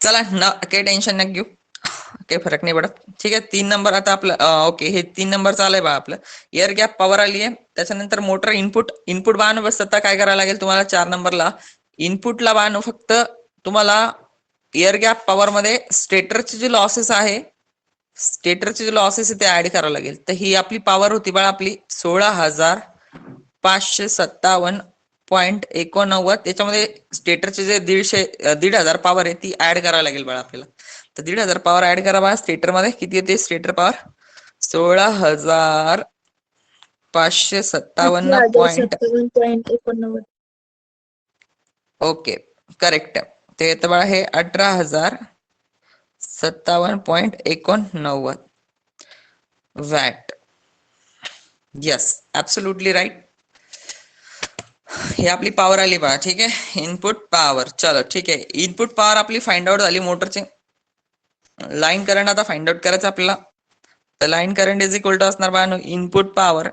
चला ना, काही टेन्शन नका घेऊ, काही फरक नाही पडत. ठीक आहे, 3 नंबर आता आपलं ओके, हे 3 नंबर चालू आहे बा आपलं. एअर गॅप पॉवर आली आहे, त्याच्यानंतर मोटर इनपुट बाण बसता काय करायला लागेल तुम्हाला 4 नंबरला. इनपुटला बाण फक्त तुम्हाला एअर गॅप पॉवर मध्ये स्टेटरचे जे लॉसेस आहे, स्टेटरचे लॉसेस ते ऍड करावं लागेल. तर ही आपली पॉवर होती बाळा आपली 16,557.89. त्याच्यामध्ये स्टेटरचे जे 1,500 पॉवर आहे ती ऍड करावी लागेल बाळा आपल्याला. तर 1,500 पॉवर ऍड करा बा स्टेटर मध्ये. किती येते स्टेटर पॉवर, 16,557. 18,057.89. Okay, correct. ते येतं बाळा हे 18,057.89 वॅट. Yes, absolutely right. ही आपली पॉवर आली बघा. ठीक आहे, इनपुट पॉवर. चलो ठीक आहे, इनपुट पॉवर आपली फाइंड आउट झाली मोटरची. लाईन करंट आता फाइंड आउट करायचं आपल्याला. तर line current is equal to असणार बघा input power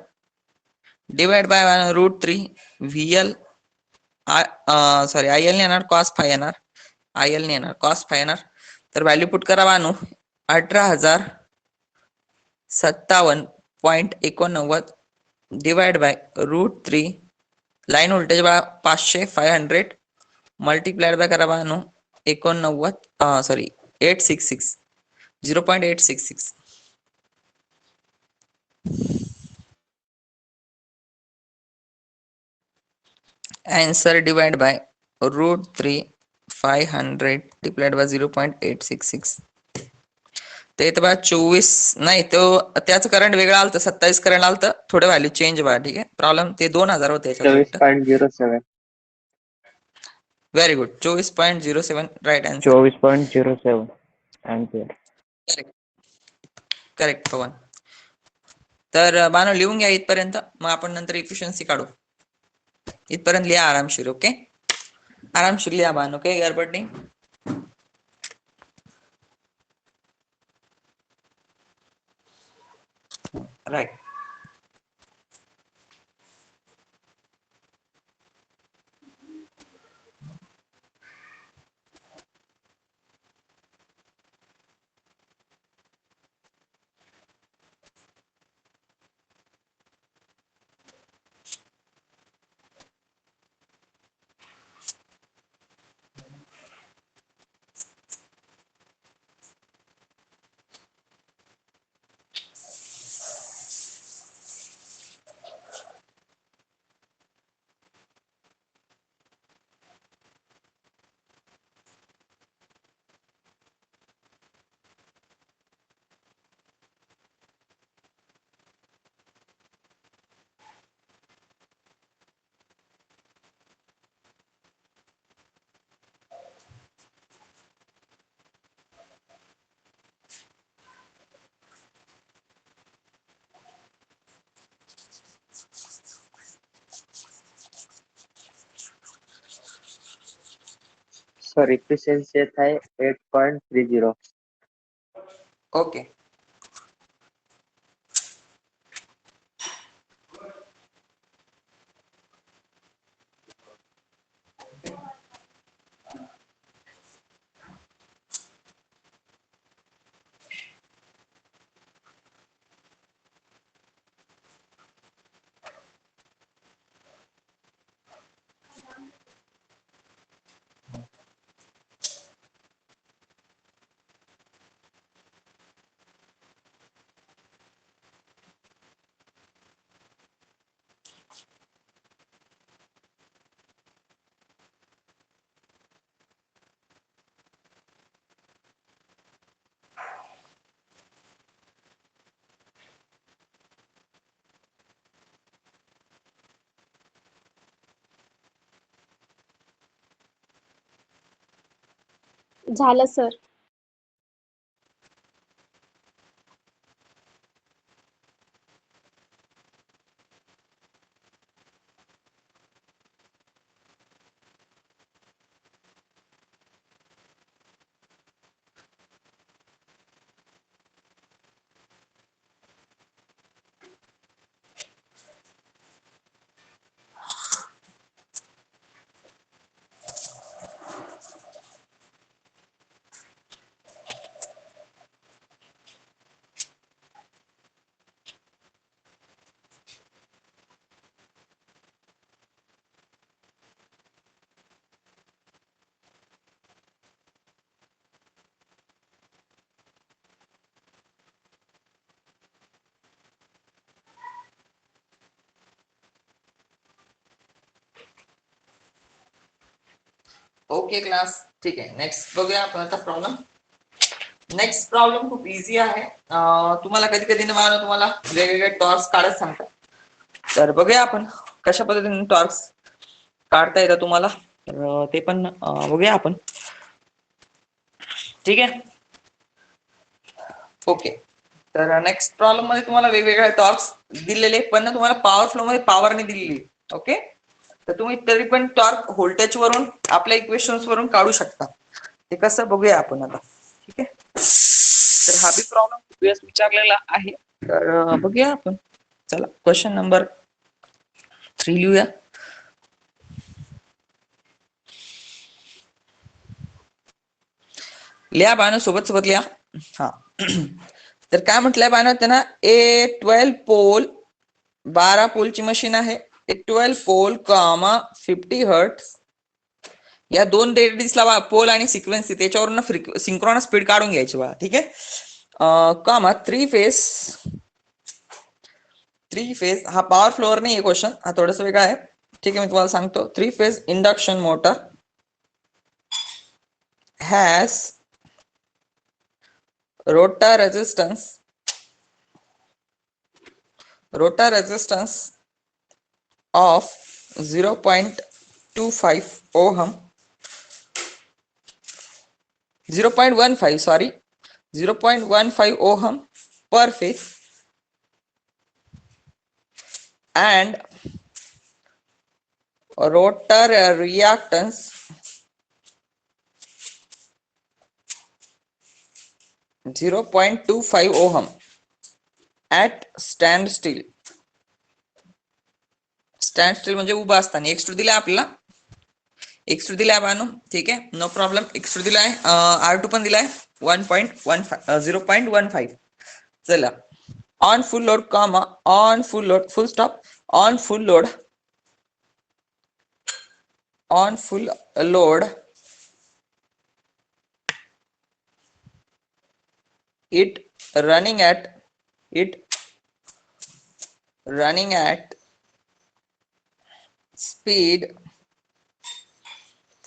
divide by √3 VL. Sorry, IL ने येणार, cos फाय येणार, IL ने येणार, cos फाय येणार. तर व्हॅल्यू पुट करा बानू, 18,057.89 डिवाइड बाय √3. लाईन व्होल्टेज बघा 500 मल्टिप्लाइड बाय करा बानू 89, sorry 866, 0.866. Answer divide by √3 500 divide by 0.866. ते तर बघा 24 नाही, तो त्याचं करंट वेगळं आलं, 27 करंट आलं, थोडं व्हॅल्यू चेंज बघा. ठीक आहे, प्रॉब्लेम ते 2000 होते याच्यात. 24.07. Very good, 24.07 right answer. 24.07 ampere. Correct, correct Pavan. तर बानो लिहून घ्या इथपर्यंत, मग आपण नंतर इफिशियन्सी काढू. इथपर्यंत लिहा आरामशीर. ओके, आरामशीर लिहा बानो, काही गडबड नाही. राईट. सॉरी एफिशियन्सी येत आहे 8.30. ओके. झालं सर. ओके क्लास, ठीक आहे. नेक्स्ट बघूया आपण आता प्रॉब्लेम. नेक्स्ट प्रॉब्लेम खूप इझी आहे. तुम्हाला कधी कधी तुम्हाला वेगवेगळे टॉर्च काढत सांगतात. तर बघूया आपण कशा पद्धतीने टॉर्च काढता येतं तुम्हाला. तर ते पण बघूया आपण. ठीक आहे. ओके. तर नेक्स्ट प्रॉब्लेम मध्ये तुम्हाला वेगवेगळे टॉर्च दिलेले, पण तुम्हाला पॉवर फ्लो मध्ये पॉवर नाही दिलेली. ओके. तर तुम्ही तरी पण टॉर्क व्होल्टेज वरून आपल्या इक्वेशन्स वरून काढू शकता. ते कसं बघूया आपण आता. ठीक आहे. तर हा बी प्रॉब्लेम खूप वेळेस विचारलेला आहे. तर बघूया आपण. चला क्वेश्चन नंबर 3 लिहूया. लिहा बाण सोबत सोबत लिहा. हा. तर काय म्हटलंय बाण त्यांना, ए 12 पोल 12 पोलची मशीन आहे. एक 12 पोल कॉमा 50 हर्ट्ज या दोन रेडियसला पोल आणि सिक्वेन्सी त्याच्यावरून सिंक्रोनस स्पीड काढून घ्यायची बघा. ठीक आहे. कॉमा थ्री फेज हा पॉवर फ्लोअर नाही आहे क्वेश्चन, हा थोडासा वेगळा आहे. ठीक आहे, मी तुम्हाला सांगतो. 3 phase induction motor has rotor resistance of 0.25 ohm 0.15 sorry 0.15 ohm per phase and rotor reactance 0.25 ohm at standstill म्हणजे उभा असताना. एक्स2 दिला आपल्याला, एक्स2 दिलाय बानो. ठीक आहे, नो प्रॉब्लेम. एक्स2 दिलाय, R2 पण दिलाय 0.15. चला, on full load comma on full load full stop on full load it running at speed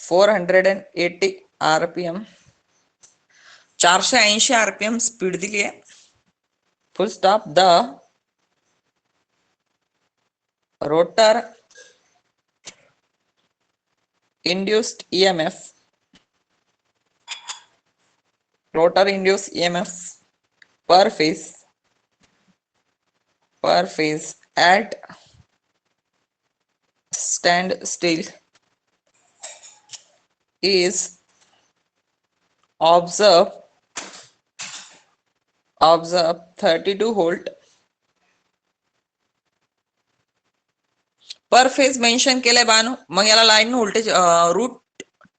480 rpm 480 rpm speed दिली आहे. फुल stop. The rotor induced EMF per phase at standstill is observe 32 volt per phase mention केलंय बानो. मग याला line voltage route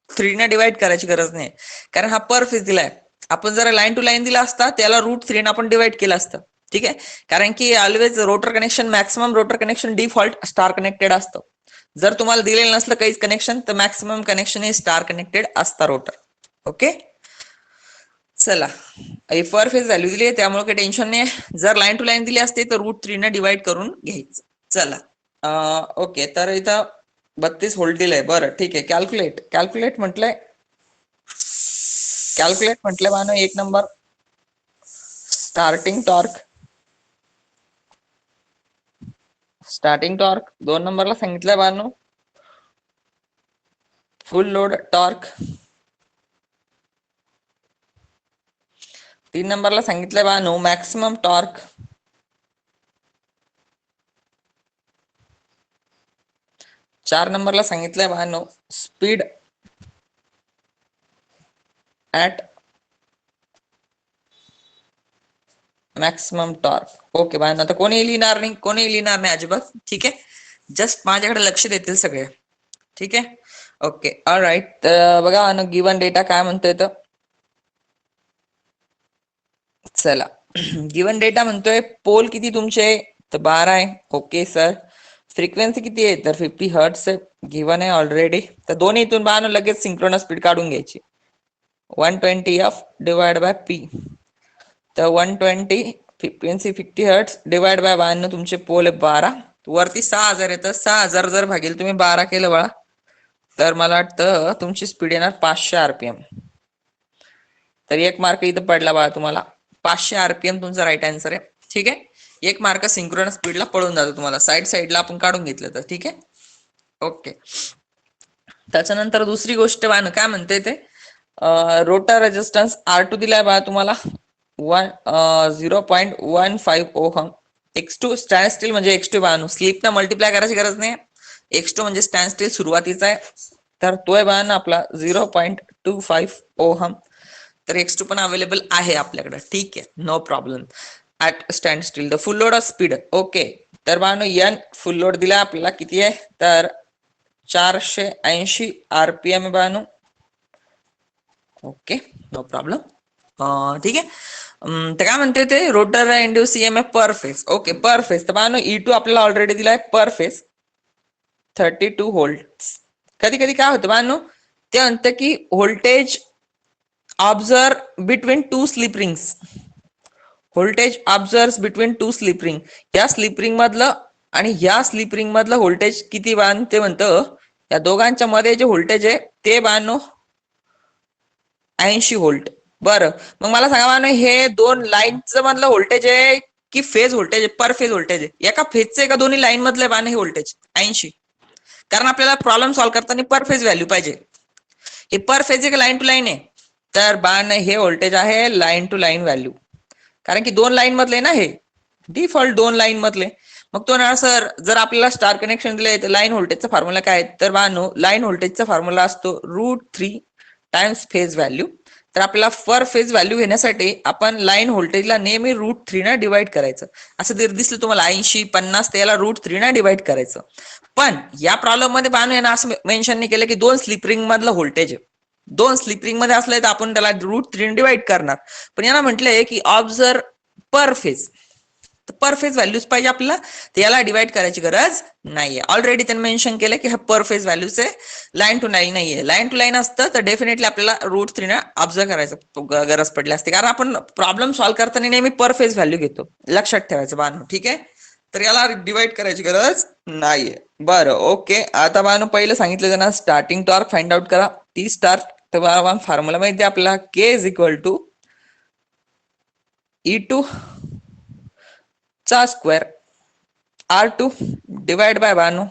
3 ने divide करायची गरज नाही, कारण हा पर फेज दिलाय. आपण जर लाईन टू लाईन दिला असता त्याला रूट 3 ने आपण डिवाइड केलं असतं. ठीक आहे, कारण की always rotor connection, maximum rotor connection default star connected असतं. जर तुम्हाला दिलेलं नसलं काहीच कनेक्शन तर मॅक्सिमम कनेक्शन हे स्टार कनेक्टेड असतं रोटर. ओके, चला पर फेज व्हॅल्यू दिली आहे त्यामुळे काही टेन्शन नाही. जर लाईन टू लाईन दिली असते तर रूट 3 ने डिवाइड करून घ्यायचं. चला ओके, तर इथं 32 व्होल्ट दिलंय. बरं ठीक आहे, कॅल्क्युलेट म्हटलंय. बानो 1 नंबर स्टार्टिंग टॉर्क 2 नंबरला सांगितलंय बानो फुल लोड टॉर्क, 3 नंबरला सांगितलंय बानो मॅक्सिमम टॉर्क, 4 नंबरला सांगितलंय बानो speed at maximum torque. Okay बाय, आता कोणी लिहिणार नाही अजिबात. ठीक आहे, जस्ट माझ्याकडे लक्ष देतील सगळे. ठीक आहे, ओके ऑलराईट. तर बघा गिवन डेटा काय म्हणतोय तर चला गिवन डेटा म्हणतोय पोल किती तुमचे तर 12 आहे. ओके सर, फ्रिक्वेन्सी किती आहे तर 50 हर्ट्स गिवन आहे ऑलरेडी. तर दोन्ही इथून बानो लगेच सिंक्रोनस स्पीड काढून घ्यायची. 120 एफ डिवाइड बाय पी. तर 120 फ्रिक्वेन्सी 50 हर्ट्स डिवाइड बाय 12 तुमचे पोल 12. वरती 6000 येतं. 6000 जर भागेल तुम्ही 12 केलं बाळा तर मला वाटतं तुमची स्पीड येणार 500 आरपीएम. तर 1 मार्क इथं पडला बाळा तुम्हाला. 500 आरपीएम तुमचा राईट आन्सर आहे. ठीक आहे, 1 मार्क सिंक्रोनस स्पीडला पळून जातो तुम्हाला. साईडला आपण काढून घेतलं तर. ठीक आहे, ओके. त्याच्यानंतर दुसरी गोष्ट बाण काय म्हणते ते रोटर रेजिस्टन्स R2 दिलाय बा तुम्हाला 0.15 ओहम. X2 स्टँड स्टील म्हणजे X2 बाणू स्लिप ना मल्टिप्लाय करायची गरज नाही. X2 म्हणजे स्टँड स्टील सुरुवातीचा आहे, तर तोय बाण आपला 0.25 ओहम. तर X2 पण अवेलेबल आहे आपल्याकडे. ठीक आहे, no problem. At standstill the full load of speed. Okay, तर बाणू एन फुल लोड दिला आपल्याला किती आहे तर 480 आरपीएम बाणू. Okay, no problem. ठीक आहे, तर काय म्हणते ते rotor induced EMF per phase. Okay, per phase तर बाणू E2 आपल्याला ऑलरेडी दिलाय पर फेज 32 व्होल्ट. कधी कधी काय होतं बाणू ते म्हणतं की voltage observe between two slip rings. Voltage observe between two slip ring. या स्लिप रिंग मधलं आणि या स्लिप रिंग मधलं व्होल्टेज किती बाण ते म्हणतं या दोघांच्या मध्ये जे व्होल्टेज आहे ते बाणू 80 व्होल्ट. बरं, मग मला सांगा बाणू हे दोन लाईनचं मधलं व्होल्टेज आहे की फेज व्होल्टेज आहे, पर फेज व्होल्टेज आहे. एका फेजचं आहे का दोन्ही लाईन मधलं बाण हे व्होल्टेज 80. कारण आपल्याला प्रॉब्लेम सॉल्व्ह करताना पर फेज व्हॅल्यू पाहिजे. हे पर फेज आहे का लाईन टू लाईन आहे तर बाण हे व्होल्टेज आहे लाईन टू लाईन व्हॅल्यू. कारण की 2 लाईन मधले ना हे डिफॉल्ट 2 लाईन मधले. मग तो ना सर जर आपल्याला स्टार कनेक्शन दिले तर लाईन व्होल्टेजचा फॉर्म्युला काय तर बानो लाईन व्होल्टेजचा फॉर्म्युला असतो √3 टाइम्स फेज व्हॅल्यू. तर आपल्याला पर फेज व्हॅल्यू घेण्यासाठी आपण लाईन व्होल्टेजला नेहमी √3 ने डिवाइड करायचं. असं जर दिसलं तुम्हाला 80 50 तर याला √3 ने डिवाइड करायचं. पण या प्रॉब्लेम मध्ये बानो यांना असं मेन्शन नाही केलं की 2 स्लिप रिंग मधलं व्होल्टेज आहे. 2 स्लिप रिंग मध्ये असले तर आपण त्याला √3 डिवाइड करणार. पण याला म्हटलंय की ऑब्झर्व पर फेज. पर फेज व्हॅल्यूज पाहिजे आपल्याला, तर याला डिवाइड करायची गरज नाहीये. ऑलरेडी त्यांनी मेन्शन केलं की हा पर फेज व्हॅल्यूज आहे, लाईन टू लाईन नाहीये. लाईन टू लाईन असतं तर डेफिनेटली आपल्याला √3 ने ऑब्झर्व करायचं गरज पडली असते. कारण आपण प्रॉब्लेम सॉल्व्ह करताना नेहमी पर फेज व्हॅल्यू घेतो, लक्षात ठेवायचं बानो. ठीक आहे, तर याला डिवाइड करायची गरज नाहीये. बरं ओके, आता बानो पहिलं सांगितलं त्यांना स्टार्टिंग टॉर्क फाइंड आउट करा. टी स्टार्ट तर फॉर्म्युला माहिती आपल्याला K is equal to E2 चा square R2 divide by Bano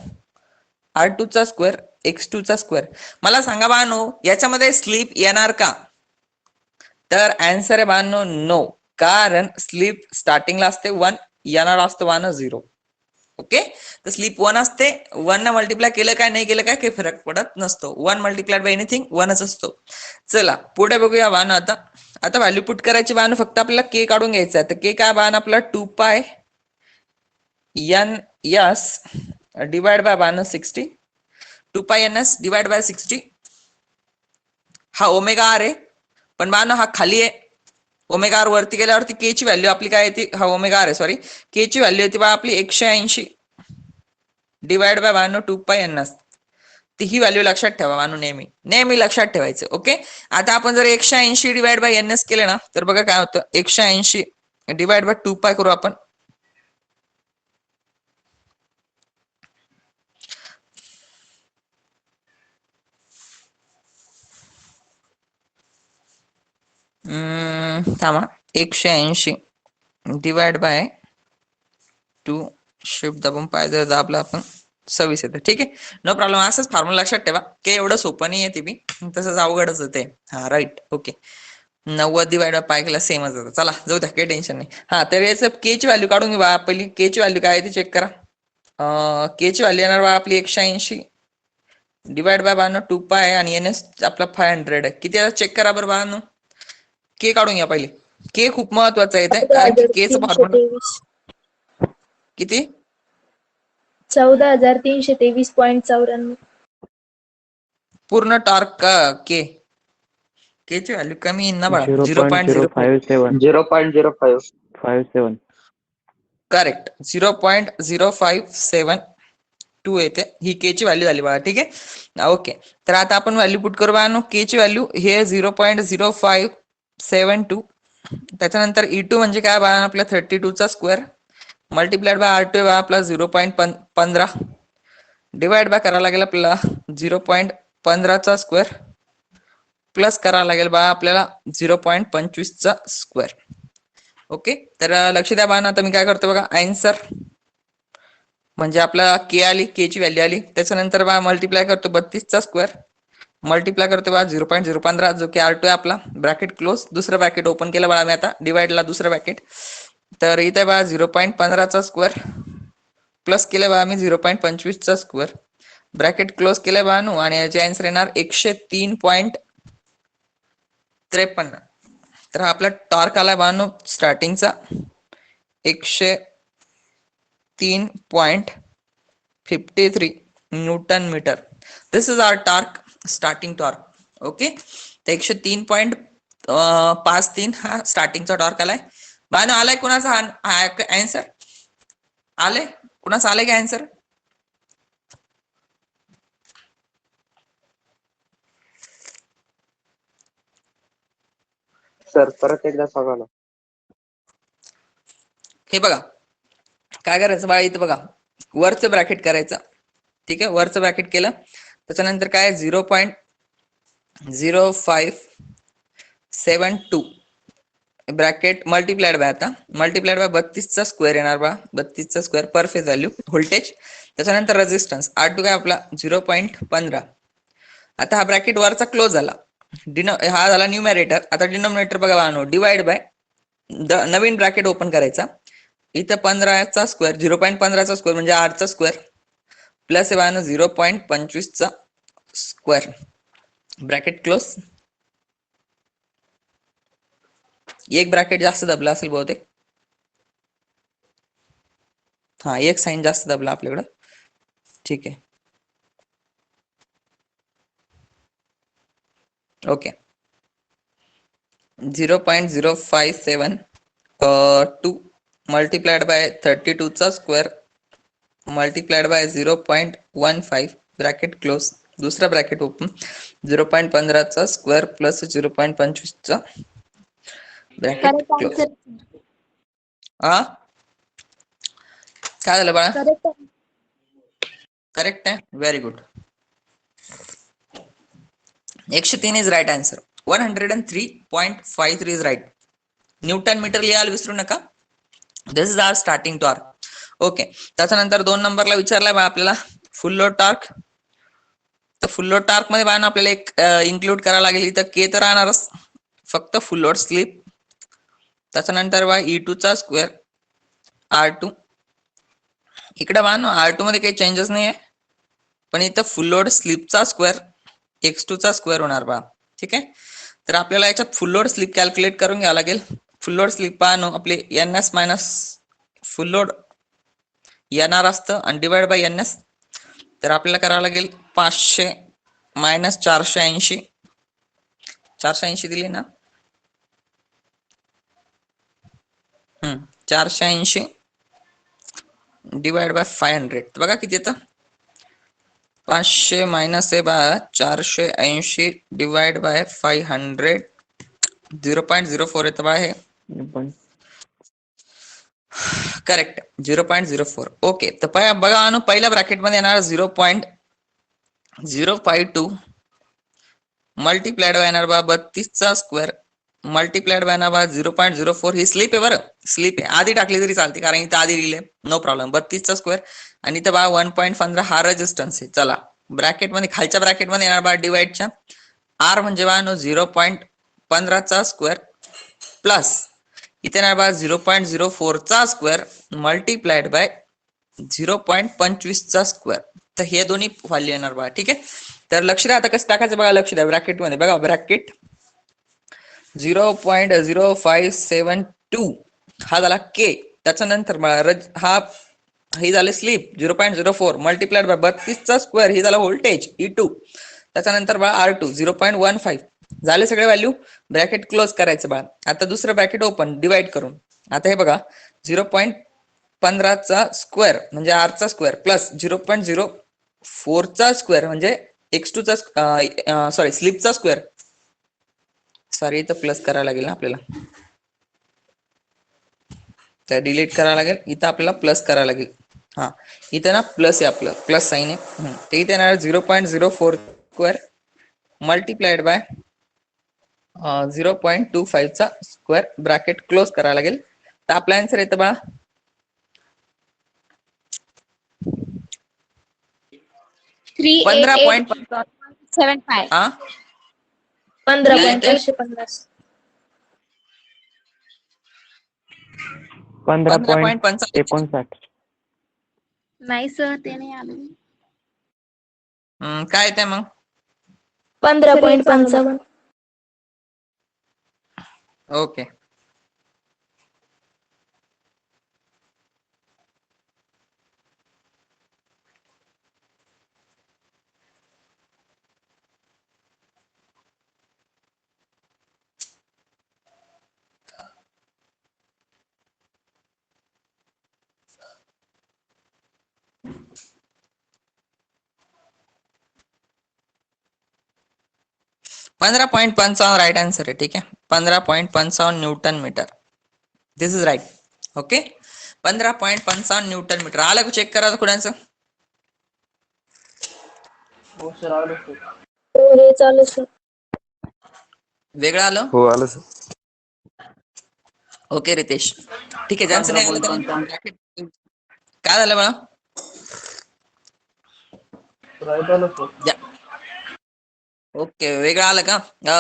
R2 चा स्क्वेअर X2 चा स्क्वेअर. मला सांगा बानो याच्यामध्ये स्लिप येणार का तर आन्सर आहे बानो नो. कारण स्लिप स्टार्टिंगला असते 1 येणार असतो बानो 0. ओके, तर स्लिप 1 असते. 1 न मल्टिप्लाय केलं काय नाही केलं काय काही फरक पडत नसतो. 1 मल्टिप्लाइड बाय एनिथिंग 1च असतो. चला पुढे बघूया बाण. आता व्हॅल्यू पुट करायची बाण. फक्त आपल्याला के काढून घ्यायचा आहे. तर के काय बाण आपला 2 पाय एन एस डिवाइड बाय बाण 60. 2 पाय एन एस डिवाइड बाय 60. हा ओमेगा आर आहे, पण बाण हा खाली आहे. ओमेगा आर वरती गेल्यावरती के ची व्हॅल्यू आपली काय येते, हा ओमेगा आर आहे सॉरी, के ची व्हॅल्यू येते बा आपली 180 डिवाइड बाय बाण 2 पाय एन एस. ती ही व्हॅल्यू लक्षात ठेवा बाणू, नेहमी नेहमी लक्षात ठेवायचं. ओके, आता आपण जर 180 डिवाइड बाय एन एस केले ना, तर बघा काय होतं. 180 डिवाइड बाय 2 पाय करू आपण. थांबा, 180 डिवाइड बाय 2 शिफ्ट दाबून पाय जर दाबला आपण 26 येतं. ठीक आहे, नो प्रॉब्लेम. असंच फॉर्म्युला लक्षात ठेवा. के एवढं सोपं नाही आहे, ती बी तसंच अवघडच होते. हा राईट. ओके, 90 डिवाइड बाय पाय केला सेमच होतं. चला जाऊ द्या, काही टेन्शन नाही. हा, तर याचं के ची व्हॅल्यू काढून घेऊ. पहिली के ची व्हॅल्यू काय आहे ती चेक करा. के ची व्हॅल्यू येणार बा आपली 180 डिवाइड बाय बाण 2 पाय आणि एन एस आपला 500 आहे. किती आहे चेक करा बरं बाळांनो. के काढून घ्या पहिले. के खूप महत्वाचं आहे, कारण की केचं फॉर्म्युला 14,323. किती 14,323.94. पूर्ण टॉर्क का के. के ची व्हॅल्यू कमी येईल ना बाळा. 0.057 0.057 करेक्ट, 0.0572 येते. ही के ची व्हॅल्यू झाली बाळा. ठीक आहे, ओके. तर आता आपण व्हॅल्यू पुट करू बाळांनो. के ची व्हॅल्यू हे 0.0572. त्याच्यानंतर E2 म्हणजे काय बाळा आपल्या 32 चा स्क्वेअर मल्टिप्लाइड बाय R2 आपला 0.15 डिवाइड बाय करावं लागेल आपल्याला 0.15 चा स्क्वेअर प्लस करावं लागेल बा आपल्याला 0.25 चा स्क्वेअर. ओके, तर लक्ष द्या बाळा. आता मी काय करतो बघा. आन्सर म्हणजे आपला के आली, के ची व्हॅल्यू आली. त्याच्यानंतर बा मल्टिप्लाय करतो 32 चा स्क्वेअर मल्टिप्लाय करतो बा 0.015 जो की R2 आहे आपला. Bracket close. दुसरं ब्रॅकेट ओपन केलं बाळा मी आता. डिवाइडला दुसरं ब्रॅकेट. तर इथे बा 0.15 चा स्क्वेअर प्लस केलं बा आम्ही 0.25 चा स्क्वेअर ब्रॅकेट क्लोज केलं बा नो. आणि याचे आन्सर येणार 103.53. तर हा आपला टॉर्क आला बानो स्टार्टिंगचा 103.53 newton metre. This is our torque, starting torque. Okay, तर 103.53 हा स्टार्टिंगचा टॉर्क आलाय बानो. आलाय कुणाचा आन्सर? आले कुणाचा आले का आन्सर? सर परत एकदा सांगा ना. हे बघा काय करायचं बाळा. इथं बघा वरचं ब्रॅकेट करायचं. ठीक आहे, वरचं ब्रॅकेट केलं. त्याच्यानंतर काय 0.0572 ब्रॅकेट मल्टिप्लाइड बाय, आता मल्टिप्लाइड बाय 32 चा स्क्वेअर येणार बा. 32 चा स्क्वेअर पर फेज व्हॅल्यू व्होल्टेज. त्याच्यानंतर रेझिस्टन्स R2 काय आपला 0.15. आता हा ब्रॅकेट वरचा क्लोज झाला. हा झाला न्यूमरेटर. आता डिनोमिनेटर बघा बाळांनो, divide by Naveen bracket open करायचा. इथं 15 चा स्क्वेअर 0.15 चा स्क्वेअर म्हणजे R चा स्क्वेअर प्लस आहे बाळांनो 0.25 चा स्क्वेअर ब्रॅकेट क्लोज. एक ब्रॅकेट जास्त दबला असेल बहुतेक. हा, एक साइन जास्त दबला आपल्याकडं. ठीक आहे, ओके. 0.0572 मल्टिप्लाइड बाय 32 चा square multiplied by 0.15 bracket close. दुसरा ब्रॅकेट ओपन 0.15 चा स्क्वेअर प्लस 0.25 चा ब्रॅकेट करेक्ट क्लोज. आन्सर. हा, काय झालं बाळा? करेक्ट. करेक्ट आहे, very good. 103 is right answer. 103.53 is right. Newton metre लिहायला विसरू नका. This is our starting torque. Okay, त्याच्यानंतर 2 नंबरला विचारलाय बा आपल्याला फुल लोड टॉर्क. तर फुल लोड टॉर्क मध्ये बा आपल्याला एक इन्क्लूड करावं लागेल. इथं के तर राहणारच, फक्त फुल लोड स्लिप. त्याच्यानंतर बा E2 चा स्क्वेअर R2 इकडे बानो R2 मध्ये काही चेंजेस नाही आहे, पण इथं फुल लोड स्लिपचा स्क्वेअर x2 चा स्क्वेअर होणार बा. ठीक आहे, तर आपल्याला याच्यात फुल लोड स्लिप कॅल्क्युलेट करून घ्यावं लागेल. फुल लोड स्लिप पाहनो आपले NS मायनस फुल लोड NR असतं आणि डिवाइड बाय NS. तर आपल्याला करावं लागेल 500 मायनस 480. 480 दिली ना, 480 डिवाइड बाय 500. बघा किती येतं, 500 मायनस आहे बा 480 डिवाइड बाय 500, 0.04 येतं बा हे. करेक्ट, 0.04. ओके, तर बघा अनु पहिल्या ब्रॅकेट मध्ये येणार 0.052 मल्टीप्लाइड बाय येणार बा 32 चा स्क्वेअर मल्टीप्लाइड बाय बा 0.04. ही स्लिप आहे बरं, स्लिप आहे, आधी टाकली तरी चालते कारण इथं आधी लिहिले, नो प्रॉब्लेम. 32 चा स्क्वेअर आणि इथं बा 1.15 हा रेजिस्टन्स आहे. चला ब्रॅकेट मध्ये खालच्या ब्रॅकेट मध्ये येणार बा डिवाइडच्या R म्हणजे बा 0.15 चा स्क्वेअर प्लस इथे येणार बा 0.04 चा स्क्वेअर मल्टीप्लाइड बाय 0.25 चा स्क्वेअर. तर हे दोन्ही व्हॅल्यू येणार बा. ठीक आहे, तर लक्ष द्या आता कसं टाकायचं बघा, लक्ष द्या ब्रॅकेट मध्ये बघा, ब्रॅकेट 0.0572 हा झाला के, त्याच्यानंतर हा हे झाले स्लिप 0.04 मल्टीप्लाइड बाय 32 चा स्क्वेअर ही झाला व्होल्टेज E2, त्याच्यानंतर बघा R2 0.15 झाले सगळे व्हॅल्यू. ब्रॅकेट क्लोज करायचं बघा. आता दुसरं ब्रॅकेट ओपन डिवाइड करून. आता हे बघा 0.15 चा स्क्वेअर म्हणजे R चा स्क्वेअर प्लस 0.04 चा स्क्वेअर म्हणजे x2 चा सॉरी स्लिपचा स्क्वेअर. सॉरी इथं प्लस करायला लागेल ना आपल्याला, तर डिलीट करायला लागेल, इथं आपल्याला प्लस करायला लागेल. हा इथं ना प्लस आहे, आपलं प्लस साईन आहे. ते इथे येणार 0.04 स्क्वेअर मल्टीप्लाइड बाय 0.25 चा स्क्वेअर. ब्रॅकेट क्लोज करायला लागेल. तर आपला आन्सर येतं बा 15.75. 388.75. हा 15.850. 15.59. नाही सर, ते नाही आलं. काय येते मग 15.55. ओके. पंधरा 15.55 राईट आन्सर आहे. ठीक आहे, 15.55 newton metre. This is right. Okay, 15.55 newton metre आलं का, चेक करा कुणाचं. हो हे चालू सर. वेगळं आलं. हो आलं सर. ओके रितेश, ठीक आहे. ज्यांचं नाही आलं त्यांना काय झालं बघा, ओके वेगळं आलं का,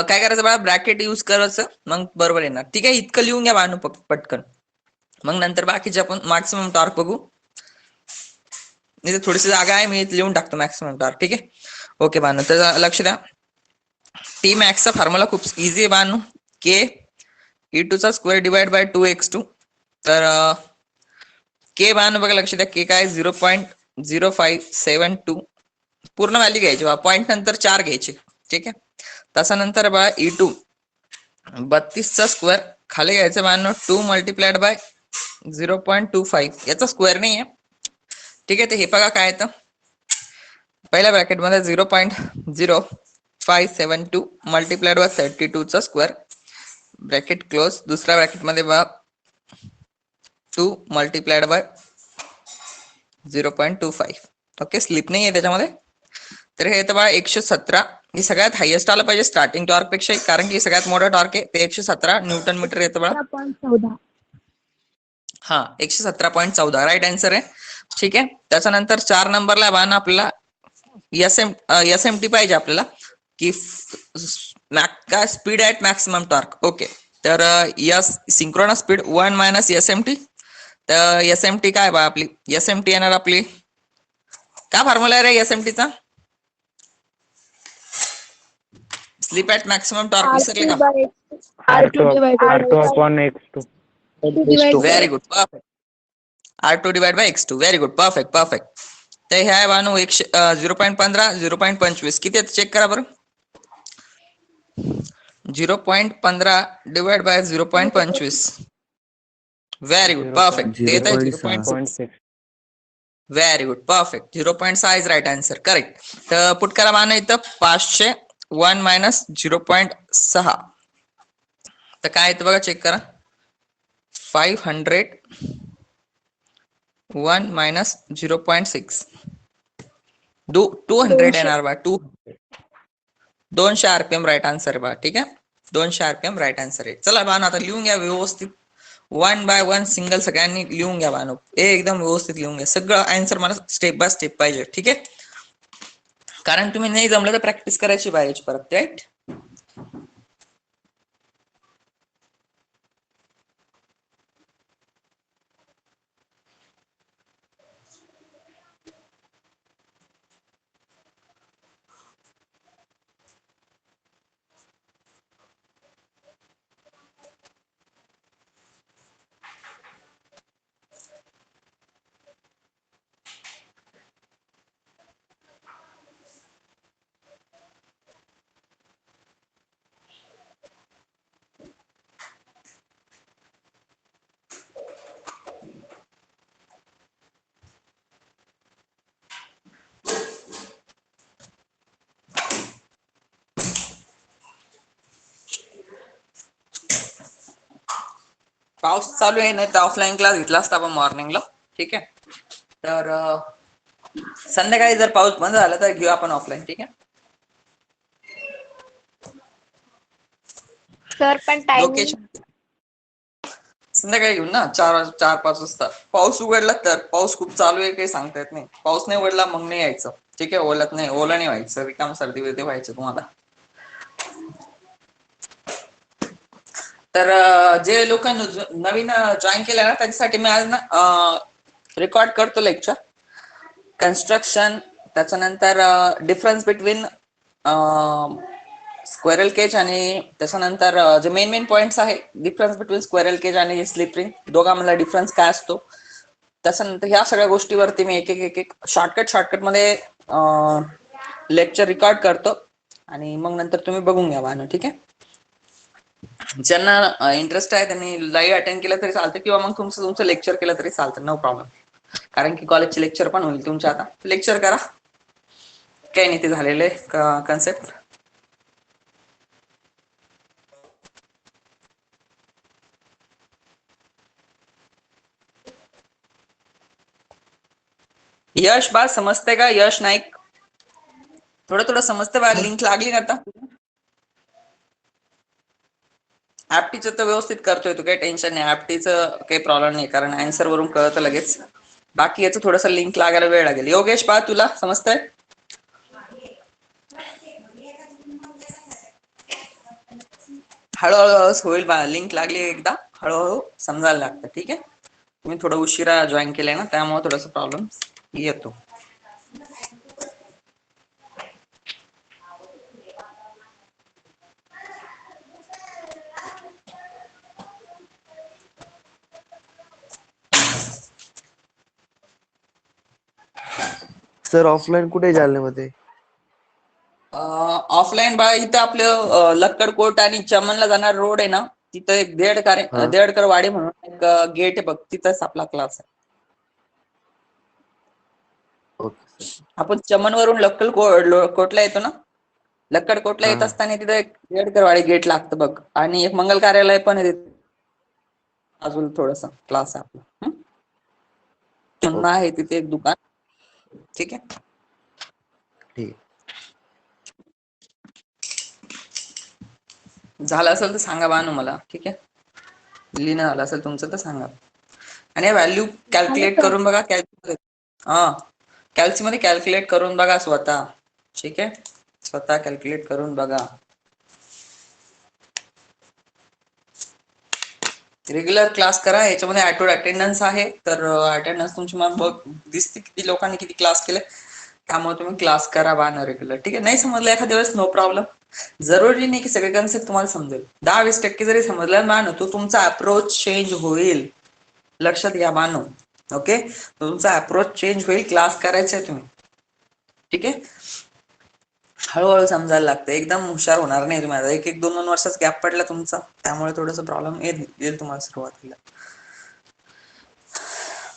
काय करायचं बघा, ब्रॅकेट यूज करायचं मग बरोबर येणार. ठीक आहे, इतकं लिहून घ्या बानू पटकन, मग नंतर बाकीचे आपण मॅक्सिमम टॉर्क बघू. इथे थोडीशी जागा आहे, मी लिहून टाकतो मॅक्सिमम टॉर्क. ठीक आहे, ओके बानू, तर लक्ष द्या. टी मॅक्सचा फॉर्म्युला खूप इझी आहे बानू, के E2 चा स्क्वेअर डिवाइड बाय 2x2. तर के बानू बघा, लक्ष द्या, के काय 0.0572 पूर्ण व्हॅल्यू घ्यायची बा, पॉईंट नंतर 4 घ्यायचे. ठीक आहे, त्याच्यानंतर बघा E2 32 चा स्क्वेअर खाली घ्यायचं बानू 2 मल्टीप्लाइड बाय 0.25 याचा स्क्वेअर नाही आहे. ठीक आहे, ते हे बघा काय येतं पहिल्या ब्रॅकेट मध्ये 0.0572 मल्टीप्लाइड बाय 32 चा स्क्वेअर ब्रॅकेट क्लोज. दुसऱ्या ब्रॅकेट मध्ये बघा 2 मल्टीप्लाइड बाय 0.25. ओके, स्लिप नाही आहे त्याच्यामध्ये. तर हे येतं बघा 117. हे सगळ्यात हायेस्ट आलं पाहिजे स्टार्टिंग टॉर्क पेक्षा, कारण की सगळ्यात मोठा टॉर्क आहे ते 117 न्यूटन मीटर येतं बघा. 14. हा 117.14 राईट आन्सर आहे. ठीक आहे, त्याच्यानंतर 4 नंबरला बघा ना आपल्याला एसएमटी पाहिजे आपल्याला, की काय speed at maximum torque. Okay, तर सिंक्रोनस स्पीड 1 मायनस एसएमटी तर SMT काय बा आपली, SMT येणार आपली, काय फॉर्म्युला आहे रे SMT चा? स्लिप ॲट मॅक्सिमम टॉर्क विसरले का? R2 divided R2 by upon X2. Very good, perfect. R2 divide by X2, very good, perfect perfect. तर ह्या आहे बानू 0.15 0.25 किती आहेत चेक करा बरं. 0.15 divide by 0.25, very good, perfect. ते येत आहे 0.6, very good, perfect. 0.6 is right answer, correct. तर पुट करा बानू इथं 500 1 मायनस 0.6, तर काय येतं बघा, चेक करा. 500 1 मायनस 0.6 200 येणार बा, 200 RPM राईट आन्सर बा. ठीक आहे, 200 RPM राईट आन्सर आहे. चला बाण आता लिहून घ्या व्यवस्थित, 1 बाय 1 सिंगल सगळ्यांनी लिहून घ्या बानो, एकदम व्यवस्थित लिहून घ्या. सगळं आन्सर मला स्टेप बाय स्टेप पाहिजे. ठीक आहे, कारण तुम्ही नाही जमलं तर प्रॅक्टिस करायची पाहिजे परत, राईट. पाऊस चालू आहे, नाही तर ऑफलाईन क्लास घेतला असता आपण मॉर्निंगला. ठीक आहे, तर संध्याकाळी जर पाऊस बंद झाला तर घेऊ आपण ऑफलाईन. ठीक आहे सर, पण टायमिंग लोकेशन संध्याकाळी घेऊन ना 4-5 वाजता. पाऊस उघडला तर, पाऊस खूप चालू आहे काही सांगता येत नाही. पाऊस नाही उघडला मग नाही यायचं. ठीक आहे, ओलं नाही व्हायचं, रिकाम सर्दी बिर्दी व्हायचं तुम्हाला. तर जे लोक नवीन जॉईन केलं ना त्याच्यासाठी मी आज ना रेकॉर्ड करतो लेक्चर, कन्स्ट्रक्शन, त्याच्यानंतर डिफरन्स बिटवीन स्क्वेरल केज, आणि त्याच्यानंतर जे मेन पॉइंट्स आहे, डिफरन्स बिटवीन स्क्वेरल केज आणि स्लिप रिंग दोघांमधला डिफरन्स काय असतो. त्याच्यानंतर ह्या सगळ्या गोष्टीवरती मी एक एक शॉर्टकट मध्ये लेक्चर रेकॉर्ड करतो, आणि मग नंतर तुम्ही बघून घ्या वाहन. ठीक आहे, ज्यांना इंटरेस्ट आहे त्यांनी लाईव्ह अटेंड केलं तरी चालतं, किंवा मग तुमचं लेक्चर केलं तरी चालतं, नो प्रॉब्लेम. कारण की कॉलेजचे लेक्चर पण होईल तुमच्या, आता लेक्चर करा, काही नाही ते झालेलं आहे कन्सेप्ट. यश बा समजते का? यश नाईक, थोडं समजते बा, लिंक लागली का आता? ऍप्टीचं तर व्यवस्थित करतोय तू, काही टेन्शन नाही. ऍप्टीचं काही प्रॉब्लेम नाही, कारण आन्सर वरून कळतं लगेच. बाकी याचं थोडंसं लिंक लागायला वेळ लागेल. योगेश बा तुला समजतंय? हळूहळू होईल बा, लिंक लागली एकदा हळूहळू समजायला लागतं. ठीक आहे, तुम्ही थोडं उशिरा जॉईन केलंय ना, त्यामुळे थोडासा प्रॉब्लेम येतो. सर ऑफलाईन कुठे जालन्यामध्ये? ऑफलाईन बा इथं आपलं लक्कड कोट आणि चमनला जाणार रोड आहे ना, तिथं एक हा. देडकर वाडी म्हणून एक गेट आहे बघ, तिथंच आपला क्लास आहे. Okay sir. आपण चमन वरून लक्कड कोटला येतो ना, लक्कड कोटला येत हा. असताना तिथं एक देडकरवाडी गेट लागतं बघ, आणि एक मंगल कार्यालय पण आहे तिथे. अजून थोडस क्लास आहे आपला, आहे तिथे एक दुकान. ठीक आहे, ठीक. झालं असेल तर सांगा बानू मला. ठीक आहे, लिहिणं झालं असेल तुमचं तर सांगा. आणि व्हॅल्यू कॅल्क्युलेट करून बघा, कॅल्सी मध्ये कॅल्क्युलेट करून बघा स्वतः. ठीक आहे, स्वतः कॅल्क्युलेट करून बघा. रेग्युलर क्लास करा. याच्यामध्ये ऍटोड अटेंडन्स आहे, तर अटेंडन्स तुमची मग बघ दिसते किती लोकांनी किती क्लास केले. त्यामुळे तुम्ही क्लास करा बाण रेग्युलर. ठीक आहे. नाही समजलं एखाद्या वेळेस नो प्रॉब्लेम. जरुरी नाही की सगळे कन्सेप्ट तुम्हाला समजेल. 10-20% जरी समजलं ना तो तुमचा अप्रोच चेंज होईल. लक्षात घ्या बानो. ओके. तुमचा अप्रोच चेंज होईल. क्लास करायचा आहे तुम्ही. ठीक आहे. हळूहळू समजायला लागतं. एकदम हुशार होणार नाही तुम्ही. आता 1-2 वर्षाचा गॅप पडला तुमचा, त्यामुळे थोडस प्रॉब्लेम येईल तुम्हाला सुरुवातीला.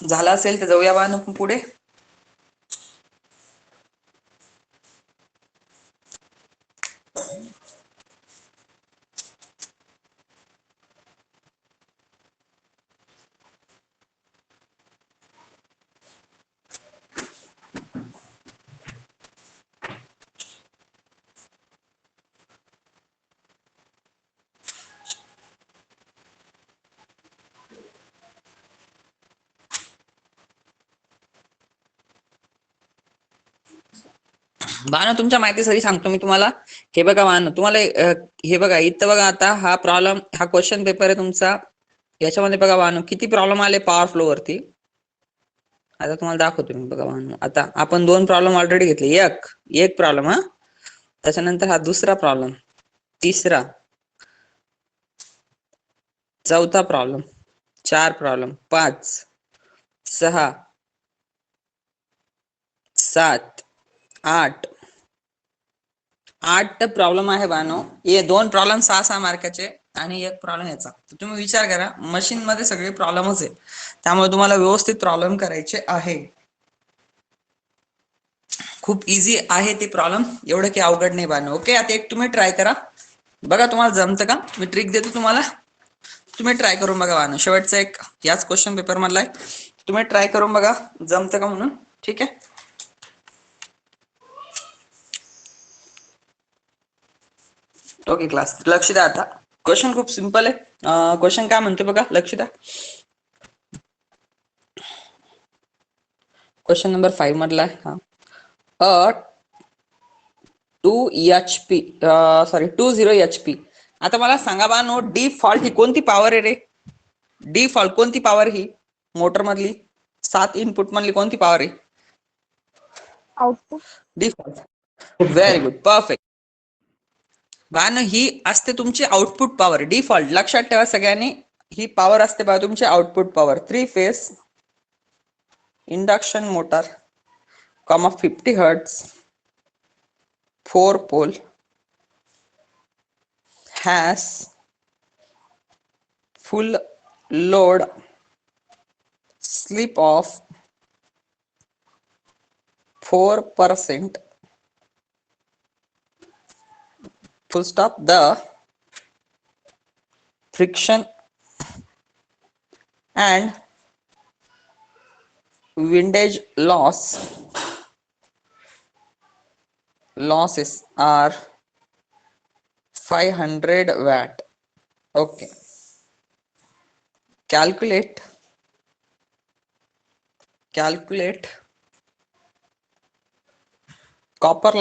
झाला असेल तर जाऊया बानो पुढे. बानो तुमच्या माहितीसाठी सांगतो मी तुम्हाला. हे बघा बानो तुम्हाला हे बघा इथं बघा आता हा प्रॉब्लेम, हा क्वेश्चन पेपर आहे तुमचा. याच्यामध्ये बघा बानो किती प्रॉब्लेम आले पॉवर फ्लो वरती. आता तुम्हाला दाखवतो मी. बघा बानो आता आपण 2 प्रॉब्लेम ऑलरेडी घेतले. एक प्रॉब्लेम, हा त्याच्यानंतर हा दुसरा प्रॉब्लेम, तिसरा, चौथा प्रॉब्लेम, 4 प्रॉब्लेम, 5, 6, 7, 8 प्रॉब्लेम आहे बानो. हे 2 प्रॉब्लेम 6-6 मार्काचे आणि एक प्रॉब्लेम याचा. तुम्ही विचार करा, मशीन मध्ये सगळे प्रॉब्लेमच आहे, त्यामुळे तुम्हाला व्यवस्थित प्रॉब्लेम करायचे आहे. खूप इझी आहे ते प्रॉब्लेम, एवढं की अवघड नाही बानो. ओके. आता एक तुम्ही ट्राय करा बघा तुम्हाला जमतं का. मी ट्रिक देतो तुम्हाला, तुम्ही ट्राय करून बघा बानो. शेवटचा एक याच क्वेश्चन पेपर मधला आहे, तुम्ही ट्राय करून बघा जमतं का म्हणून. ठीक आहे. ओके क्लास, लक्ष द्या. आता क्वेश्चन खूप सिंपल आहे. क्वेश्चन काय म्हणतो बघा, लक्ष द्या. क्वेश्चन नंबर 5 मधला आहे हा. 20 HP. आता मला सांगा बानो, डिफॉल्ट ही कोणती पॉवर आहे रे? डिफॉल्ट कोणती पॉवर ही मोटर मधली 7 इनपुट मधली कोणती पॉवर आहे? Output. Default. Very good, perfect. बानो ही असते तुमची आउटपुट पॉवर. डिफॉल्ट लक्षात ठेवा सगळ्यांनी, ही पॉवर असते बघा तुमची output power. 3 phase induction motor, 50 hertz, 4 pole, has full load, slip of 4%, full stop. The friction and windage losses are 500 watt. Okay. Calculate copper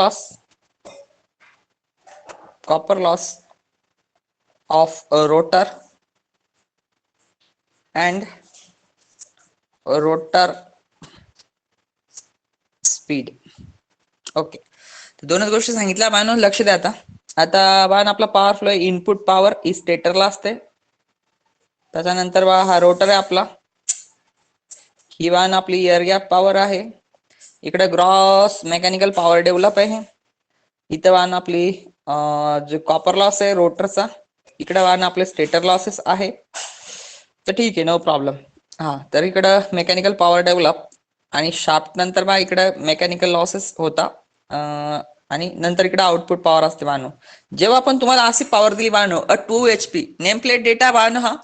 loss of a rotor and rotor speed. Okay. दोनच गोष्टी सांगितल्या बानो, लक्ष द्या. आता बाण आपला power flow आहे. Input power ही स्टेटरला असते, त्याच्यानंतर बा हा रोटर आहे आपला. ही बाण आपली एअर गॅप पॉवर आहे. इकडे ग्रॉस मेकॅनिकल पॉवर डेव्हलप आहे. इथं बाण आपली जो कॉपर लॉस आहे रोटरचा. इकडे बाण आपले स्टेटर लॉसेस आहे. तर ठीक आहे, नो प्रॉब्लेम. हा, तर इकडं मेकॅनिकल पॉवर डेव्हलप आणि शाफ्ट नंतर बा इकडे मेकॅनिकल लॉसेस होता, आणि नंतर इकडे आउटपुट पॉवर असते बानो. जेव्हा पण तुम्हाला अशी पॉवर दिली Bano 2 HP name plate data Bano, हा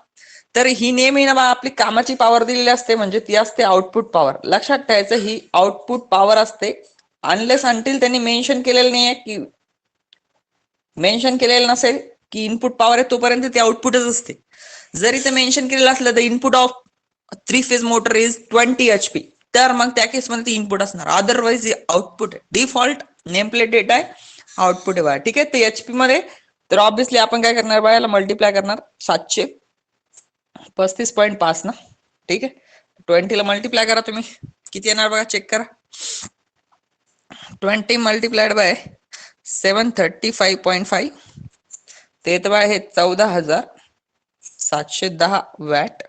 तर ही नेहमी ना बा आपली कामाची पॉवर दिलेली असते, म्हणजे ती असते आउटपुट पॉवर. लक्षात ठेवायचं ही आउटपुट पॉवर असते. अनलेस अंटिल त्यांनी मेन्शन केलेलं नाहीये की, मेन्शन केलेलं नसेल की इनपुट पॉवर आहे तोपर्यंत ती आउटपुटच असते. जर इथे मेन्शन केलेलं असलं तर input of 3 phase motor is 20 HP, तर मग त्या केसमध्ये ती इनपुट असणार. अदरवाइज आउटपुट आहे. डिफॉल्ट नेम प्लेट डेटा आहे, आउटपुट आहे बघा. ठीक आहे. ते HP मध्ये तर ऑब्व्हियसली आपण काय करणार बघा, याला मल्टिप्लाय करणार 700 35.5 ना. ठीक आहे, 20 ला मल्टिप्लाय करा तुम्ही, किती येणार बघा, चेक करा. 20 मल्टिप्लाइड बाय 735.5 ते येतं आहे 14,710 वॅट.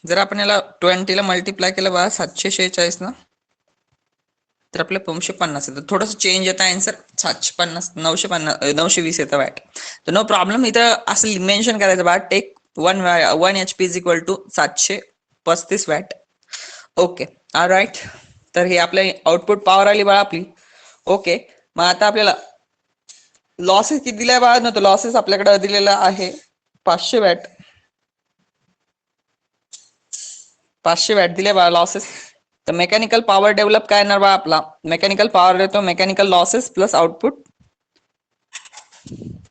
जर आपण याला 20 ला मल्टिप्लाय केलं बघा 746 ना, तर आपलं 950 येतं. थोडंसं चेंज येतं आन्सर, 750 920 येतं वॅट. तर नो प्रॉब्लेम. इथं असं मेन्शन करायचं बा, take 1 HP is equal to 735 watt. Okay, right. तर हे आपल्या आउटपुट पॉवर आली बा आपली. ओके, मग आता आपल्याला लॉसेस किती दिलाय बा ना, तर लॉसेस आपल्याकडे दिलेला आहे 500 वॅट. 500 वॅट दिले बा लॉसेस. तर मेकॅनिकल पॉवर डेव्हलप काय येणार बा आपला, मेकॅनिकल पॉवर देतो मेकॅनिकल लॉसेस प्लस आउटपुट.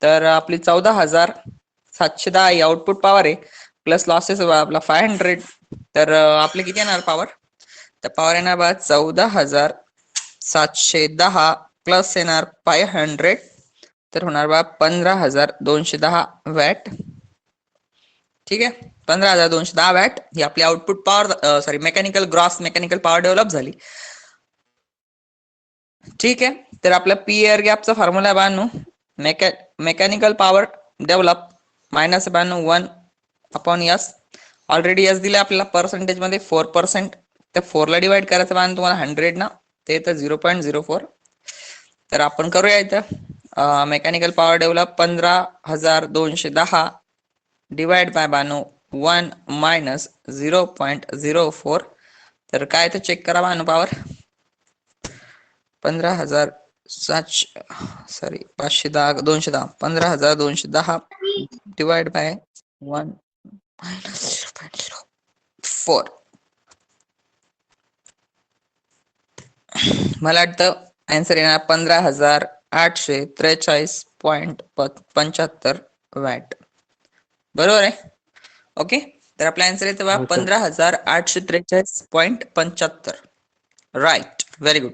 तर आपली 14,710 ही आउटपुट पॉवर आहे, प्लस लॉसेस आपला 500. तर आपले किती येणार पॉवर, तर पॉवर येणार बा 14,710 प्लस येणार 500, तर होणार बा 15,210 वॅट. ठीक आहे, 15,210 वॅट ही आपली output power, sorry mechanical gross mechanical power develop झाली. ठीक आहे, तर आपला पी एअर गॅपचा फॉर्म्युला बांधू, mechanical power develop minus 1/S. Already S दिले आपल्याला पर्सेंटेज मध्ये 4%. तर 4 ला डिवाइड करायचं बांध तुम्हाला 100 ना, ते तर 0.04. तर आपण करूया इथं mechanical power develop 15,210 divide by Bano 1 minus 0.04. तर काय तर चेक करा Bano power 15,210 divide by 1 minus 0.04. मला वाटतं आन्सर येणार 15,843.75 वॅट. बरोबर आहे. ओके, तर आपला आन्सर येतो बा हो, sir. 15,843.75. Right, very good.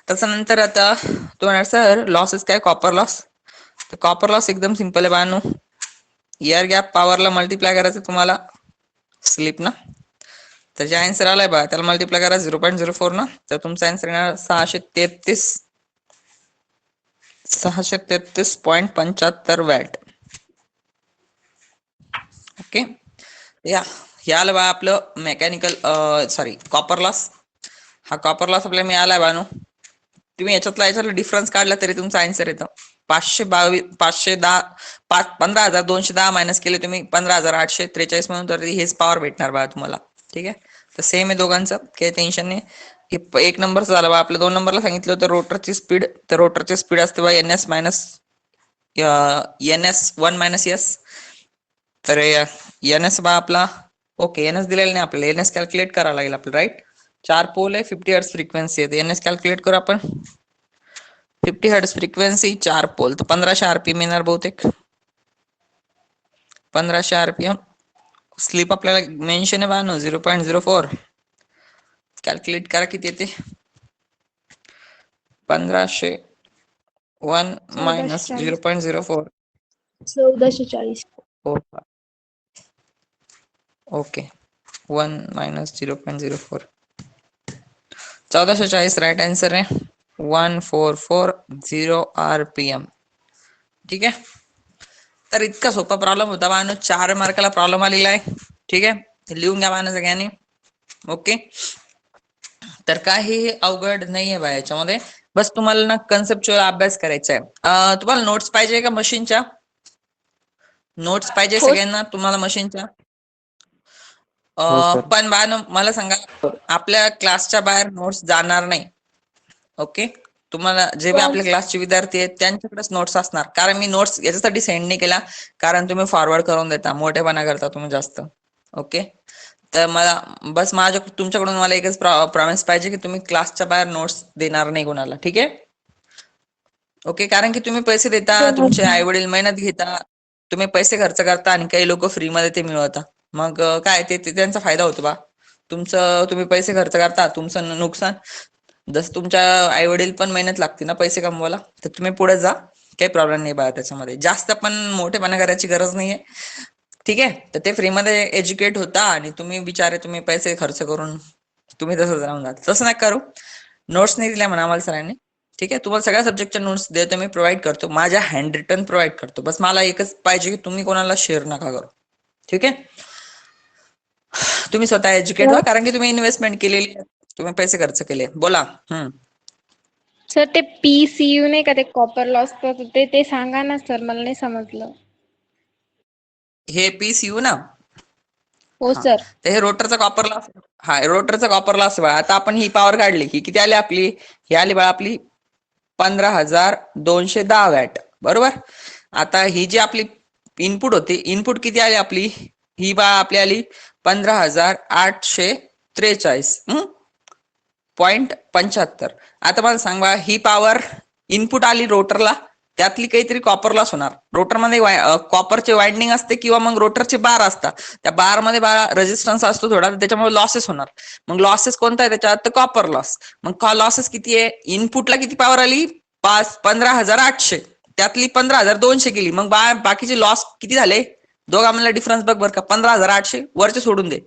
त्याच्यानंतर आता तुम्हाला सर लॉसेस काय, कॉपर लॉस. तर कॉपर लॉस एकदम सिंपल आहे बानू, एअर गॅप पॉवरला मल्टिप्लाय करायचं तुम्हाला स्लिप ना. तर जे आन्सर आलाय बा त्याला मल्टिप्लाय करा 0.04 ना, तर तुमचा आन्सर येणार 633.75 वॅट. ओके, हे आलं बा आपलं मेकॅनिकल सॉरी कॉपर लॉस. हा कॉपर लॉस आपल्याला मिळालाय बानू. तुम्ही याच्यातला डिफरन्स काढला तरी तुमचा आन्सर येतं 510 15,210 मायनस केले तुम्ही 15,843 म्हणून, तर हेच पॉवर भेटणार बा तुम्हाला. ठीक आहे, तर सेम आहे दोघांचं, काही टेन्शन नाही. हे एक नंबरचं झालं बा आपलं. 2 नंबरला सांगितलं होतं रोटरची स्पीड. तर रोटरची स्पीड असते बा NS minus NS1 minus S. तर NS बा आपला, ओके NS दिलेला नाही आपल्याला, NS कॅल्क्युलेट करावं लागेल आपल्याला. राईट, 4 पोल आहे, 50 हर्ट्ज फ्रिक्वेन्सी आहे. NS कॅल्क्युलेट करू आपण. 50 हर्ट्ज फ्रिक्वेन्सी, 4 पोल, तर 1500 RPM येणार बहुतेक. 1500 RPM. स्लिप आपल्याला मेन्शन आहे बा 0.04. कॅल्क्युलेट करा किती येते. 1500 1 minus 0.04. 1440. Okay, 1 minus 0.04, 1440 right answer आहे. 1440 RPM. ठीक आहे, तर इतका सोपा प्रॉब्लेम होता बानो, 4 मार्काला प्रॉब्लेम आलेला आहे. ठीक आहे, लिहून घ्या बानो सगळ्यांनी. ओके, तर काही अवघड नाहीये बा याच्यामध्ये, बस तुम्हाला ना कन्सेप्च्युअल अभ्यास करायचा आहे. तुम्हाला नोट्स पाहिजे का मशीनच्या, नोट्स पाहिजे हो. सगळ्यांना तुम्हाला मशीनच्या. हो, sir. पण बानो मला सांगा, आपल्या क्लासच्या बाहेर नोट्स जाणार नाही. ओके, तुम्हाला जे बी आपल्या क्लासचे विद्यार्थी आहेत त्यांच्याकडेच नोट्स असणार. कारण मी नोट्स याच्यासाठी सेंड नाही केला, कारण तुम्ही फॉरवर्ड करून देता, मोठेपणा करता तुम्ही जास्त. ओके, तर मला बस तुमच्याकडून मला एकच प्रॉमिस पाहिजे की तुम्ही क्लासच्या बाहेर नोट्स देणार नाही कोणाला. ठीक आहे, ओके. कारण की तुम्ही पैसे देता, तुमचे आई वडील मेहनत घेता, तुम्ही पैसे खर्च करता आणि काही लोक फ्री मध्ये ते मिळवता. मग काय ते त्यांचा फायदा होतो बा. तुम्ही पैसे खर्च करता, तुमचं नुकसान. जसं तुमच्या आई वडील पण मेहनत लागते ना पैसे कमवायला, तर तुम्ही पुढे जा, काही प्रॉब्लेम नाही बा त्याच्यामध्ये. जास्त पण मोठेपणा करायची गरज नाहीये. ठीक आहे. तर ते फ्रीमध्ये एज्युकेट होता आणि तुम्ही पैसे खर्च करून तुम्ही तसंच राहून जाता. तसं नाही करू. नोट्स नाही दिल्या म्हणा आम्हाला सरांनी. ठीक आहे. तुम्हाला सगळ्या सब्जेक्टच्या नोट्स देतो मी, प्रोव्हाइड करतो. माझ्या हँड रिटन प्रोव्हाइड करतो. बस मला एकच पाहिजे की तुम्ही कोणाला शेअर नका करू. ठीक आहे. तुम्ही स्वतः एज्युकेट व्हा, कारण की तुम्ही इन्व्हेस्टमेंट केलेली आहे. तुम्ही पैसे खर्च केले. बोला. सर ते PCU नाही का ते कॉपर लॉस ते सांगा ना सर, मला नाही समजलं. हे PCU ना. हो हा. सर. तर हे रोटरचा कॉपर लॉस. हा, रोटरचा कॉपर लॉस बघा. आता आपण ही पॉवर काढली की किती आली आपली? ही आली बघा आपली 15,210 वॅट. बरोबर. आता ही जी आपली इनपुट होती, इनपुट किती आली आपली? ही बा आपली आली 15,843 .75. आता मला सांगा, ही पॉवर इनपुट आली रोटरला, त्यातली काहीतरी कॉपर लॉस होणार. रोटरमध्ये कॉपरचे वाइंडिंग असते किंवा मग रोटरचे बार असतात. त्या बार मध्ये रेजिस्टन्स असतो थोडा, त्याच्यामुळे लॉसेस होणार. मग लॉसेस कोणता आहे त्याच्यात? तर कॉपर लॉस. मग लॉसेस किती आहे? इनपुटला किती पॉवर आली? 15,800. त्यातली 15,200 गेली. मग बाकीचे लॉस किती झाले? दोघांमधला डिफरन्स बघ बरं का. 15,800 वरचे सोडून दे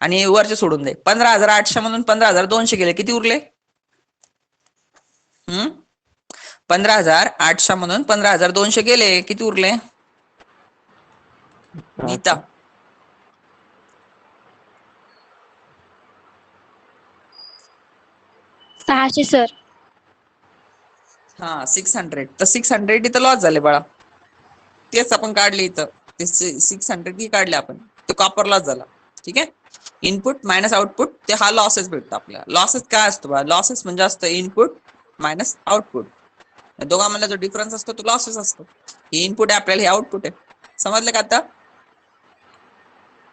आणि वरचे सोडून दे. 15,800 मधून 15,200 गेले, किती उरले? 15,800 मधून 15,200 गेले, किती उरले? नीता. 600 सर. हा, 600. तर 600 इथं लॉस झाले बाळा. तेच आपण काढले इथं. ते 600 ही काढले आपण. ते कॉपर लॉस झाला. ठीक आहे. इनपुट मायनस आउटपुट, ते हा लॉसेस भेटतो आपल्याला. लॉसेस काय असतो बा? लॉसेस म्हणजे असतं इनपुट मायनस आउटपुट. दोघांमधला जो डिफरन्स असतो तो लॉसेस असतो. हे इनपुट आहे आपल्याला, हे आउटपुट आहे. समजलं का आता?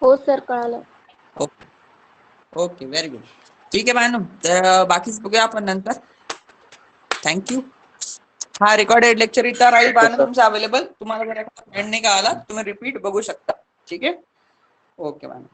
हो सर, कळालं. Okay okay, very good. ठीक आहे मॅडम. तर बाकीच बघूया आपण नंतर. थँक्यू. हा रेकॉर्डेड लेक्चर इथं राहील बाळा तुमचं अवेलेबल. तुम्हाला जर एंड नाही कळाला तुम्ही रिपीट बघू शकता. ठीक आहे. Okay madam.